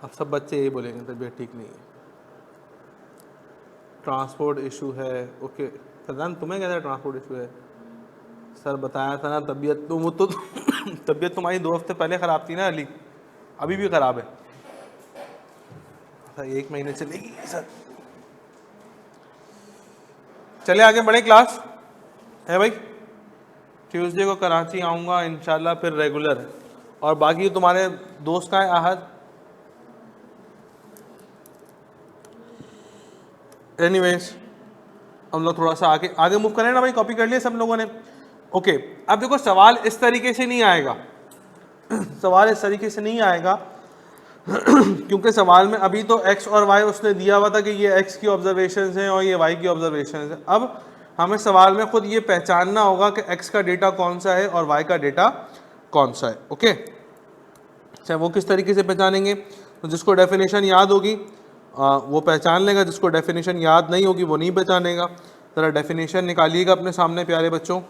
अब सब बच्चे यही बोलेंगे तबीयत ठीक नहीं है, ट्रांसपोर्ट इशू है, ओके। फरजान तुम्हें क्या ट्रांसपोर्ट इशू है? सर बताया था ना तबीयत, तो वो तो तबीयत तुम्हारी 2 हफ्ते पहले ख़राब थी ना अली, अभी भी ख़राब है। सर 1 महीने चलेगी सर। चले आगे बढ़े, क्लास है भाई। ट्यूसडे को कराची आऊँगा इंशाल्लाह, फिर रेगुलर। और बाकी तुम्हारे दोस्त का है आहद? एनीवेज हम लोग थोड़ा सा आगे मूव करें ना भाई, कॉपी कर लिए सब लोगों ने? ओके, अब देखो सवाल इस तरीके से नहीं आएगा सवाल इस तरीके से नहीं आएगा क्योंकि सवाल में अभी तो x और y उसने दिया हुआ था कि ये x की ऑब्जर्वेशंस हैं और ये y की ऑब्जर्वेशंस हैं। अब हमें सवाल में खुद ये पहचानना होगा कि x का डेटा कौन सा है और y का डेटा कौन सा है। ओके, अच्छा वो किस तरीके से पहचानेंगे? तो जिसको डेफिनेशन याद होगी वो पहचान लेगा, जिसको डेफिनेशन याद नहीं होगी वो नहीं पहचानेगा। ज़रा डेफिनेशन निकालिएगा अपने सामने प्यारे बच्चों।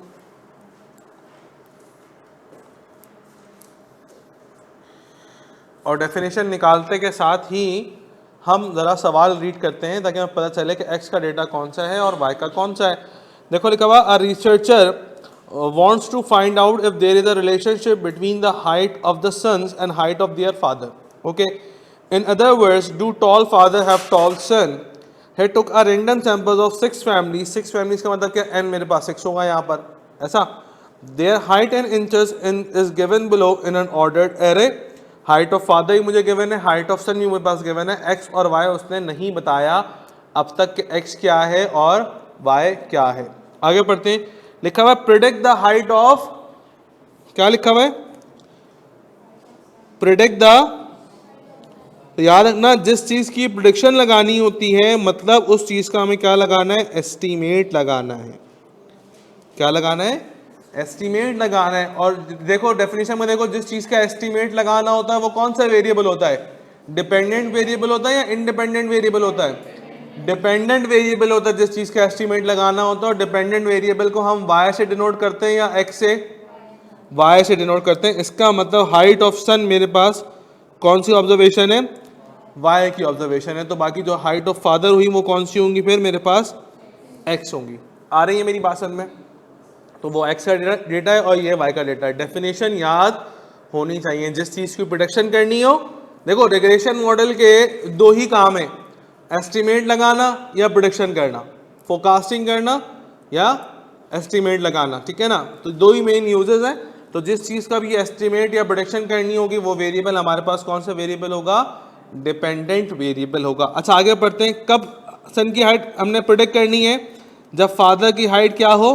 और डेफिनेशन निकालते के साथ ही हम ज़रा सवाल रीड करते हैं ताकि हमें पता चले कि x का डेटा कौन सा है और y का कौन सा है। देखो लिखा हुआ, a researcher wants to find out if there is a relationship between the height of the sons and height of their father. Okay, in other words, do tall father have tall son? He took a random samples of 6 families. 6 families का मतलब क्या? n मेरे पास 6 होगा यहाँ पर, ऐसा। Their height and inches is given below in an ordered array. Height of father ही मुझे गिवन है, हाइट ऑफ सन भी मेरे पास गिवन है, एक्स और वाई उसने नहीं बताया अब तक कि एक्स क्या है और वाई क्या है। आगे पढ़ते हैं, लिखा हुआ है प्रिडिक्ट द हाइट ऑफ, क्या लिखा हुआ है? प्रिडिक्ट द, तो याद रखना जिस चीज की प्रिडिक्शन लगानी होती है मतलब उस चीज का हमें क्या लगाना है? एस्टीमेट लगाना है। क्या लगाना है? एस्टीमेट लगाना है। और देखो डेफिनेशन में देखो, जिस चीज का एस्टीमेट लगाना होता है वो कौन सा वेरिएबल होता है? डिपेंडेंट वेरिएबल होता है या इंडिपेंडेंट वेरिएबल होता है? डिपेंडेंट वेरिएबल होता है जिस चीज का एस्टीमेट लगाना होता है। और डिपेंडेंट वेरिएबल को हम y से डिनोट करते हैं या x से? y से डिनोट करते हैं। इसका मतलब हाइट ऑफ सन मेरे पास कौन सी ऑब्जर्वेशन है? y की ऑब्जर्वेशन है। तो बाकी जो हाइट ऑफ फादर हुई वो कौन सी होंगी? फिर मेरे पास x होंगी। आ रही है मेरी बात समझ में? तो वो x का डेटा है और ये y का डेटा है। डेफिनेशन याद होनी चाहिए जिस चीज़ की प्रोडक्शन करनी हो। देखो रिग्रेशन मॉडल के 2 ही काम है, एस्टीमेट लगाना या प्रोडक्शन करना, फोरकास्टिंग करना या एस्टीमेट लगाना, ठीक है ना। तो 2 ही मेन यूजेस हैं। तो जिस चीज़ का भी एस्टीमेट या प्रोडक्शन करनी होगी वो वेरिएबल हमारे पास कौन सा वेरिएबल होगा? डिपेंडेंट वेरिएबल होगा। अच्छा आगे पढ़ते हैं, कब सन की हाइट हमने प्रोडिक्ट करनी है? जब फादर की हाइट क्या हो,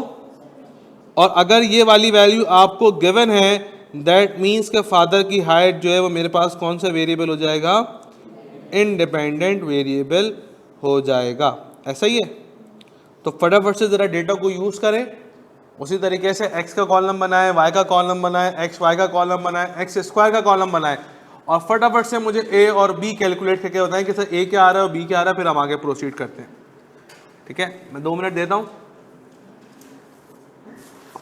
और अगर ये वाली वैल्यू आपको गिवन है दैट मीन्स के फादर की हाइट जो है वो मेरे पास कौन सा वेरिएबल हो जाएगा? इंडिपेंडेंट वेरिएबल हो जाएगा। ऐसा ही है। तो फटाफट से ज़रा डेटा को यूज़ करें, उसी तरीके से x का कॉलम बनाए, y का कॉलम बनाए, एक्स वाई का कॉलम बनाए, एक्स स्क्वायर का कॉलम बनाए और फटाफट से मुझे a और b कैलकुलेट करके बताएं कि सर a क्या आ रहा है और b क्या आ रहा है, फिर हम आगे प्रोसीड करते हैं। ठीक है, मैं 2 मिनट देता हूँ।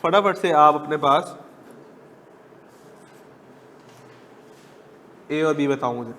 फटाफट से आप अपने पास ए और बी बताओ मुझे।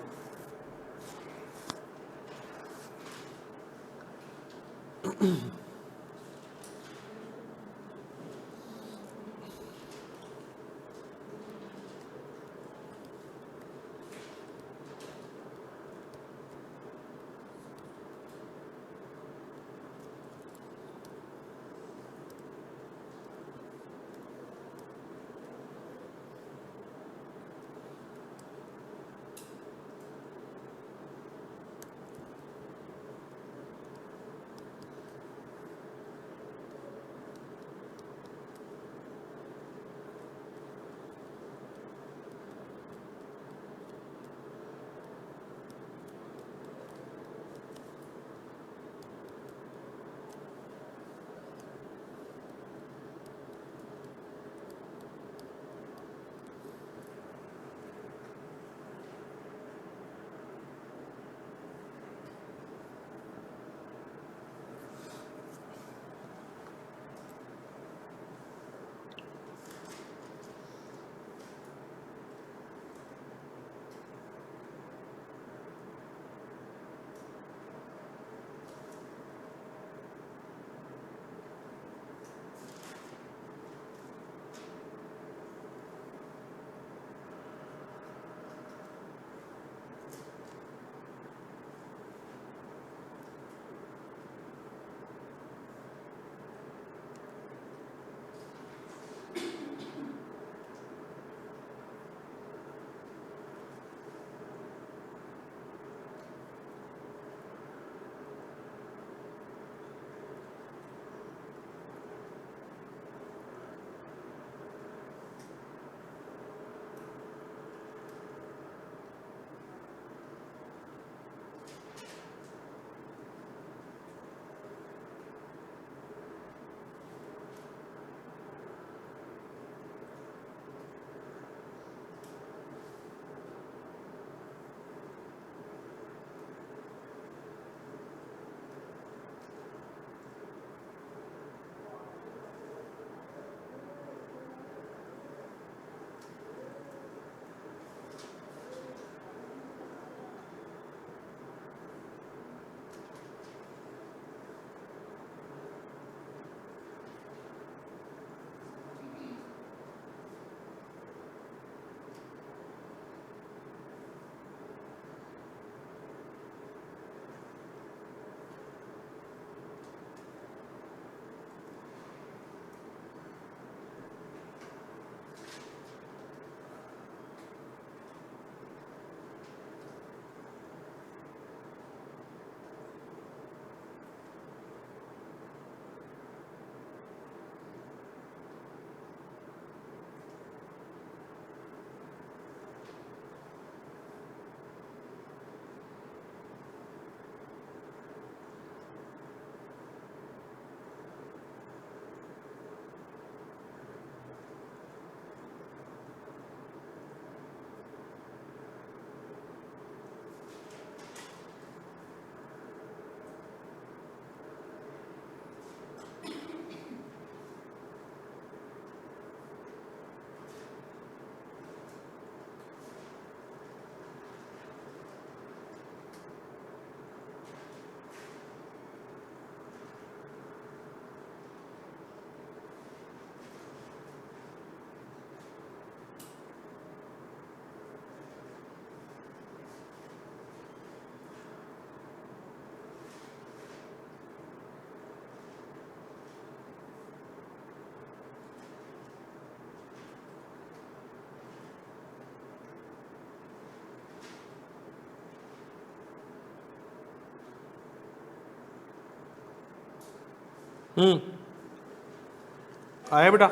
आया बेटा?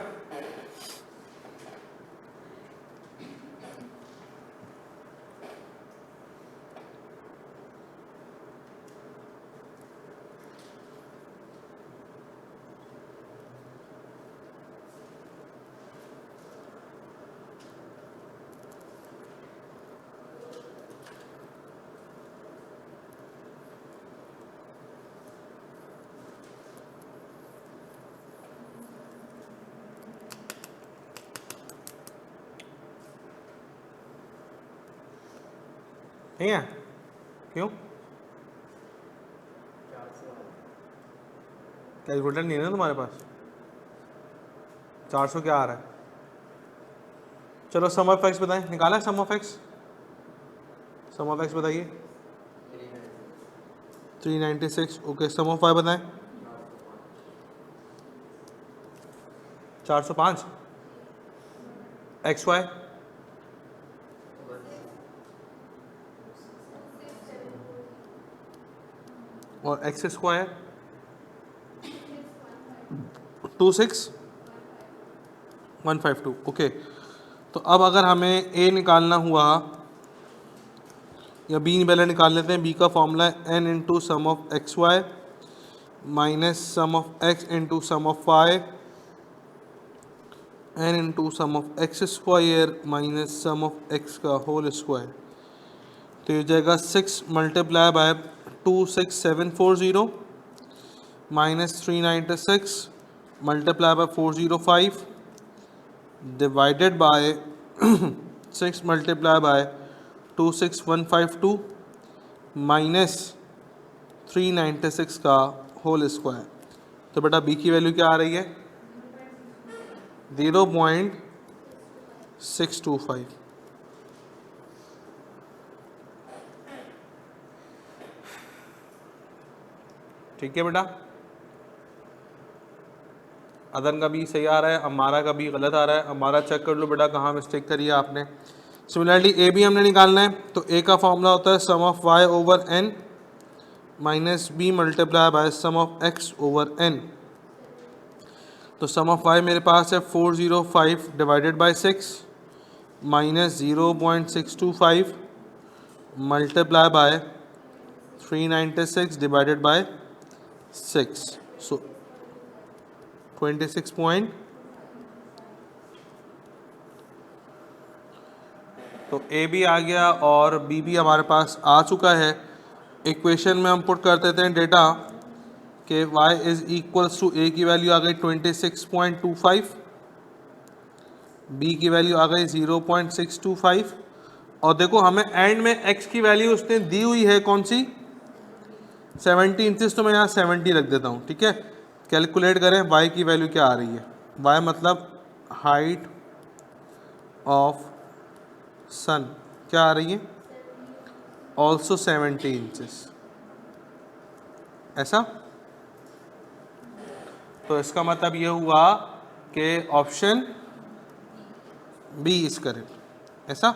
नहीं है? क्यों? कैलकुलेटर नहीं है ना तुम्हारे पास? 400 क्या आ रहा है? चलो सम ऑफ एक्स बताएं, निकाला sum of X? Sum of X बताइए। 396। ओके, सम ऑफ वाई बताएं। 405। एक्स वाई और एक्स स्क्वायर 26152। ओके, तो अब अगर हमें ए निकालना हुआ या बी पहले निकाल लेते हैं। बी का फॉर्मूला है n into sum of x y minus sum of x into sum of y n into sum of x square minus sum of x का होल स्क्वायर। तो ये जाएगा 6 multiply by 26740 minus 396 multiply by 405 divided by 6 multiply by 26152 minus 396 का whole square. तो बेटा B की value क्या आ रही है? 0.625। ठीक है बेटा, अदन का भी सही आ रहा है, हमारा का भी गलत आ रहा है। हमारा चेक कर लो बेटा कहाँ मिस्टेक करी है आपने। सिमिलरली ए भी हमने निकालना है। तो ए का फॉर्मूला होता है sum of Y over N minus B multiply by sum of X over N. तो सम ऑफ वाई मेरे पास है 405 divided by 6 minus 0.625 multiply by 396 divided by 6। So 26 point. तो ए भी आ गया और बी भी हमारे पास आ चुका है। इक्वेशन में हम पुट कर देते हैं डेटा कि y इज इक्वल्स टू ए की वैल्यू आ गई 26.25, बी की वैल्यू आ गई 0.625 और देखो हमें एंड में x की वैल्यू उसने दी हुई है कौन सी? 70 इंचेस। तो मैं यहाँ 70 रख देता हूँ। ठीक है, कैलकुलेट करें y की वैल्यू क्या आ रही है। y मतलब हाइट ऑफ सन क्या आ रही है? Also 70 inches. ऐसा, तो इसका मतलब ये हुआ कि ऑप्शन बी इज करेक्ट। ऐसा,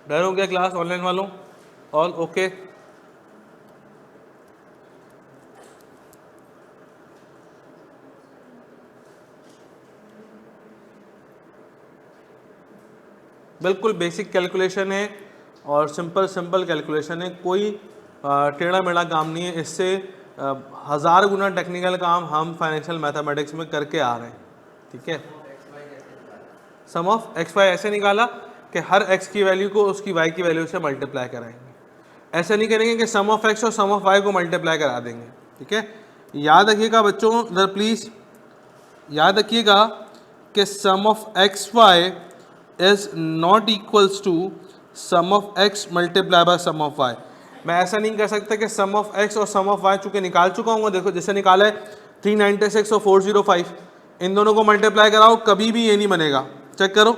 डर हो गया क्लास ऑनलाइन वालों? All okay? बिल्कुल बेसिक कैलकुलेशन है और सिंपल कैलकुलेशन है, कोई टेढ़ा मेढ़ा काम नहीं है। इससे 1000 गुना टेक्निकल काम हम फाइनेंशियल मैथमेटिक्स में करके आ रहे हैं। ठीक है, सम ऑफ एक्स वाई ऐसे निकाला कि हर एक्स की वैल्यू को उसकी वाई की वैल्यू से मल्टीप्लाई कराएंगे। ऐसे नहीं करेंगे कि सम ऑफ एक्स और सम ऑफ वाई को मल्टीप्लाई करा देंगे। ठीक है, याद रखिएगा बच्चों, इधर प्लीज़ याद रखिएगा कि sum of x Y is not equals to sum of X multiply by sum of Y. मैं ऐसा नहीं कर सकता कि सम ऑफ एक्स और सम ऑफ वाई चूंकि निकाल चुका हूँ। देखो जैसे निकाला है 396 और 405, इन दोनों को मल्टीप्लाई कराओ कभी भी ये नहीं बनेगा। चेक करो,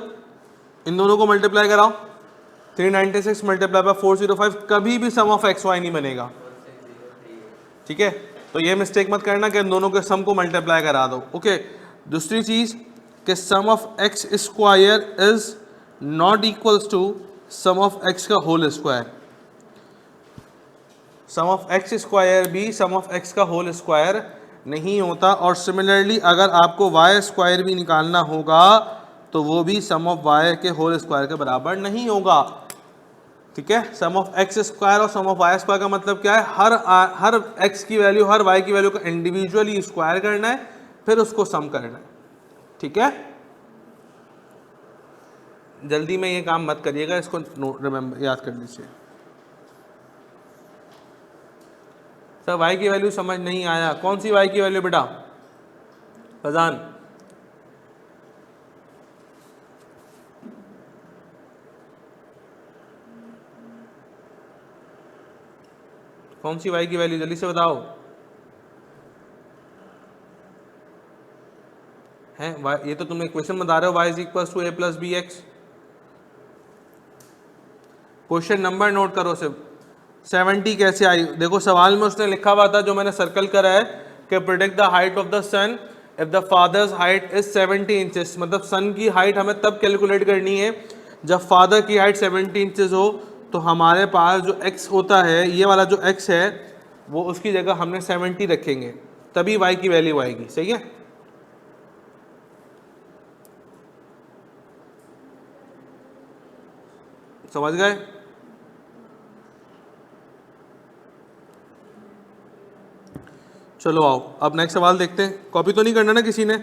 इन दोनों को मल्टीप्लाई कराओ 396 मल्टीप्लाई बाय 405, कभी भी सम ऑफ एक्स वाई नहीं बनेगा। ठीक है, तो ये मिस्टेक मत करना कि इन दोनों के सम को मल्टीप्लाई करा दो। ओके, दूसरी चीज कि sum of x square is not equals to sum of x का whole square. Sum of x square भी सम ऑफ एक्स का होल स्क्वायर नहीं होता। और सिमिलरली अगर आपको वाई स्क्वायर भी निकालना होगा तो वो भी सम ऑफ वाई के होल स्क्वायर के बराबर नहीं होगा। ठीक है, सम ऑफ एक्स स्क्वायर और सम ऑफ वाई स्क्वायर का मतलब क्या है? हर एक्स की वैल्यू हर वाई की वैल्यू को इंडिविजुअली स्क्वायर करना है, फिर उसको सम करना है। ठीक है, जल्दी में ये काम मत करिएगा, इसको रिमेंबर याद कर लीजिए। सर वाई की वैल्यू समझ नहीं आया, कौन सी वाई की वैल्यू बेटा? फजान कौन सी वाई की वैल्यू, जल्दी से बताओ। है ये तो तुम इक्वेशन बता रहे हो, y is equal to a plus B x. Question number note करो सिर्फ। 70 कैसे आई? देखो सवाल में उसने लिखा हुआ था, जो मैंने सर्कल करा है, कि predict the height of the son if the father's height is 70 inches. मतलब सन की हाइट हमें तब कैलकुलेट करनी है जब फादर की हाइट 70 इंचेस हो। तो हमारे पास जो x होता है, ये वाला जो x है, वो उसकी जगह हमने 70 रखेंगे, तभी y की वैल्यू आएगी। सही है, समझ गए? चलो आओ अब नेक्स्ट सवाल देखते हैं। कॉपी तो नहीं करना ना किसी ने?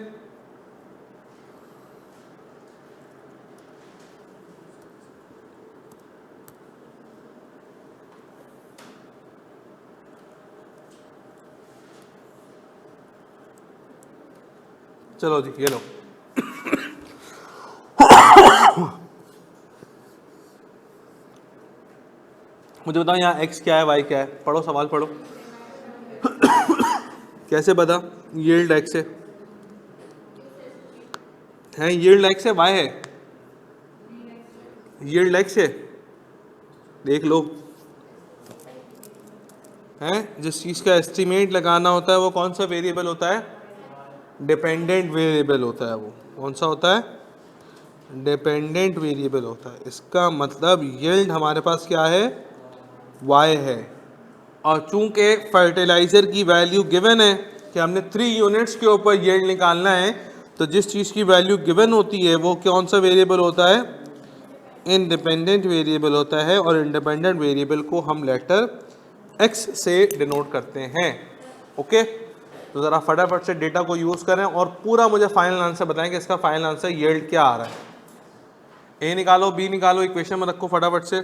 चलो जी ये लो। मुझे बताओ यहाँ x क्या है, y क्या है? पढ़ो सवाल पढ़ो। कैसे पता? यील्ड x है, यील्ड x है, y है? यील्ड x है, देख लो। हैं जिस चीज़ का एस्टिमेट लगाना होता है वो कौन सा वेरिएबल होता है? डिपेंडेंट वेरिएबल होता है। वो कौन सा होता है? डिपेंडेंट वेरिएबल होता है। इसका मतलब यील्ड हमारे पास क्या है? y है। और चूंकि फर्टिलाइज़र की वैल्यू गिवन है कि हमने 3 यूनिट्स के ऊपर यील्ड निकालना है, तो जिस चीज़ की वैल्यू गिवन होती है वो कौन सा वेरिएबल होता है? इंडिपेंडेंट वेरिएबल होता है। और इंडिपेंडेंट वेरिएबल को हम लेटर x से डिनोट करते हैं। ओके, तो ज़रा फटाफट से डेटा को यूज़ करें और पूरा मुझे फाइनल आंसर बताएं कि इसका फाइनल आंसर यील्ड क्या आ रहा है। ए निकालो, बी निकालो, इक्वेशन में रखो फटाफट से।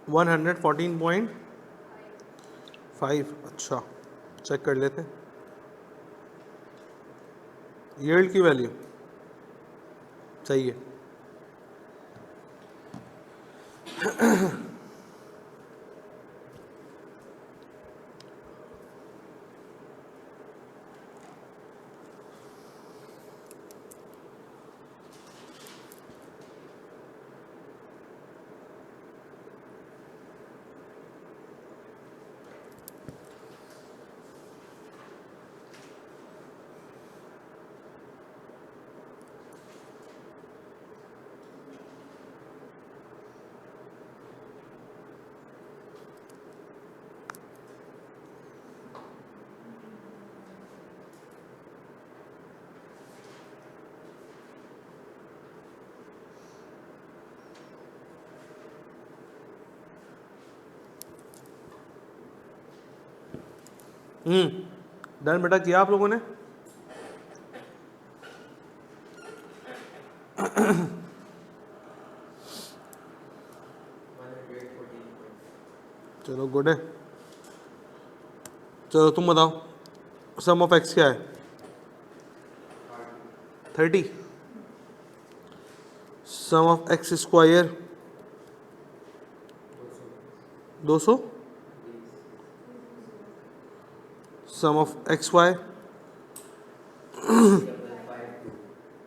114.5। अच्छा, चेक कर लेते हैं यील्ड की वैल्यू सही है। डन बेटा, किया आप लोगों ने? चलो गुड है। चलो तुम बताओ सम ऑफ एक्स क्या है? 30। Sum of x square 200। Sum of x Y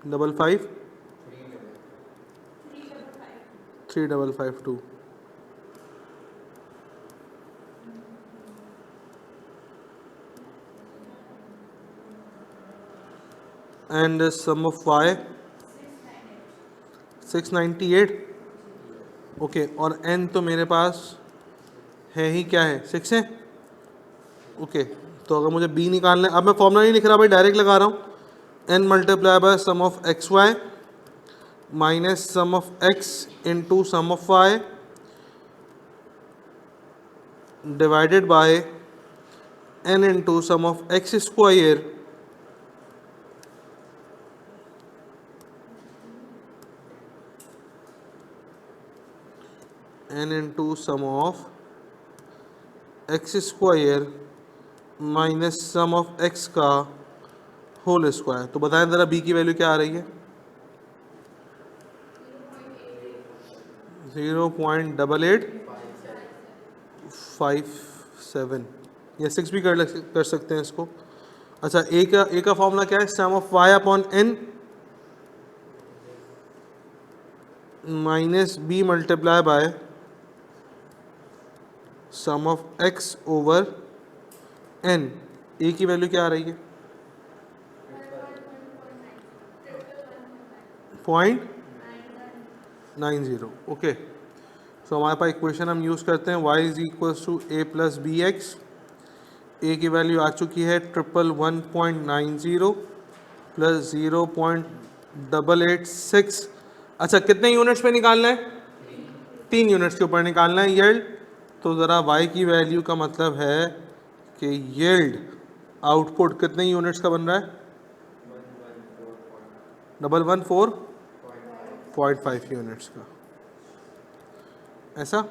55। 3552। And sum of Y 698। Okay, और एन तो मेरे पास है ही, क्या है? 6 है। ओके, तो अगर मुझे बी निकालना है, अब मैं फॉर्मूला नहीं लिख रहा भाई, डायरेक्ट लगा रहा हूँ। N multiply by sum of x y minus sum of x into sum of y divided by n into sum of x square n into sum of x square minus sum of x का whole square. तो बताएं ज़रा B की value क्या आ रही है? 0.8857 या 6 भी कर सकते हैं इसको। अच्छा, ए का फॉर्मूला क्या है? Sum of Y upon N minus B multiply by sum of X over N. A की वैल्यू क्या आ रही है? 0.90। ओके, सो हमारे पास इक्वेशन हम यूज़ करते हैं y is equals to A plus B X. A की वैल्यू आ चुकी है 111.90 प्लस 0.886। अच्छा, कितने यूनिट्स पे निकालना है? 3 यूनिट्स के ऊपर निकालना है यील्ड। तो ज़रा y की वैल्यू का मतलब है कि यील्ड आउटपुट कितने यूनिट्स का बन रहा है? 114.5 यूनिट्स का। ऐसा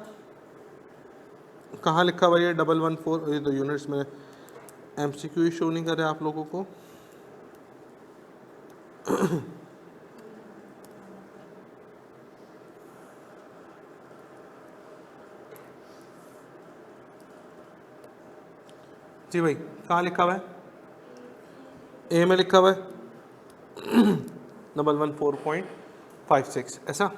कहाँ लिखा हुआ है 114? ये तो यूनिट्स में MCQ शो नहीं कर रहे आप लोगों को। जी भाई, कहाँ लिखा हुआ है? ए में लिखा हुआ है 114.56। ऐसा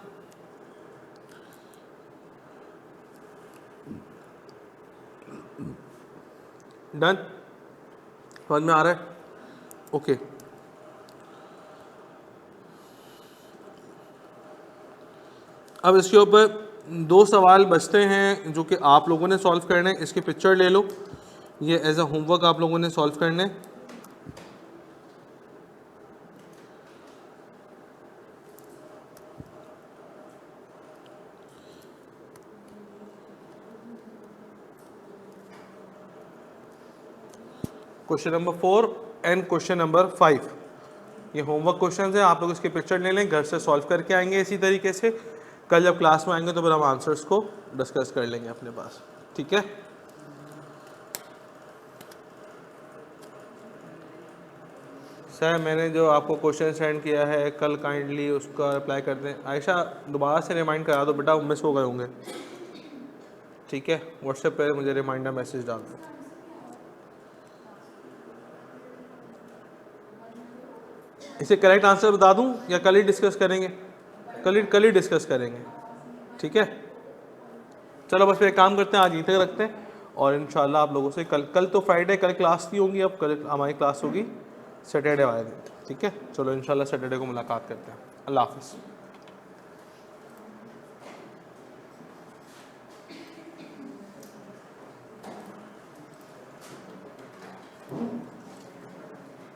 डन, समझ में आ रहा है? ओके, अब इसके ऊपर 2 सवाल बचते हैं जो कि आप लोगों ने सॉल्व करने हैं। इसके पिक्चर ले लो, ये एज अ होमवर्क आप लोगों ने सॉल्व करने हैं। Question number 4 and question number 5, ये होमवर्क क्वेश्चन है। आप लोग इसके पिक्चर ले लें, घर से सॉल्व करके आएंगे इसी तरीके से। कल जब क्लास में आएंगे तो फिर हम आंसर्स को डिस्कस कर लेंगे अपने पास, ठीक है। सर मैंने जो आपको क्वेश्चन सेंड किया है कल, काइंडली उसका रिप्लाई कर दें। आयशा दोबारा से रिमाइंड करा दो बेटा, मिस हो गए होंगे, ठीक है। व्हाट्सएप पे मुझे रिमाइंडर मैसेज डाल दो। इसे करेक्ट आंसर बता दूं या कल ही डिस्कस करेंगे? कल ही डिस्कस करेंगे, ठीक है। चलो बस फिर एक काम करते हैं, आज यहीं तक रखते हैं और इंशाल्लाह आप लोगों से कल तो फ्राइडे, कल क्लास नहीं होगी, अब कल हमारी क्लास होगी सैटरडे वाले दिन, ठीक है। चलो इंशाल्लाह सैटरडे को मुलाकात करते हैं। अल्लाह हाफिज़।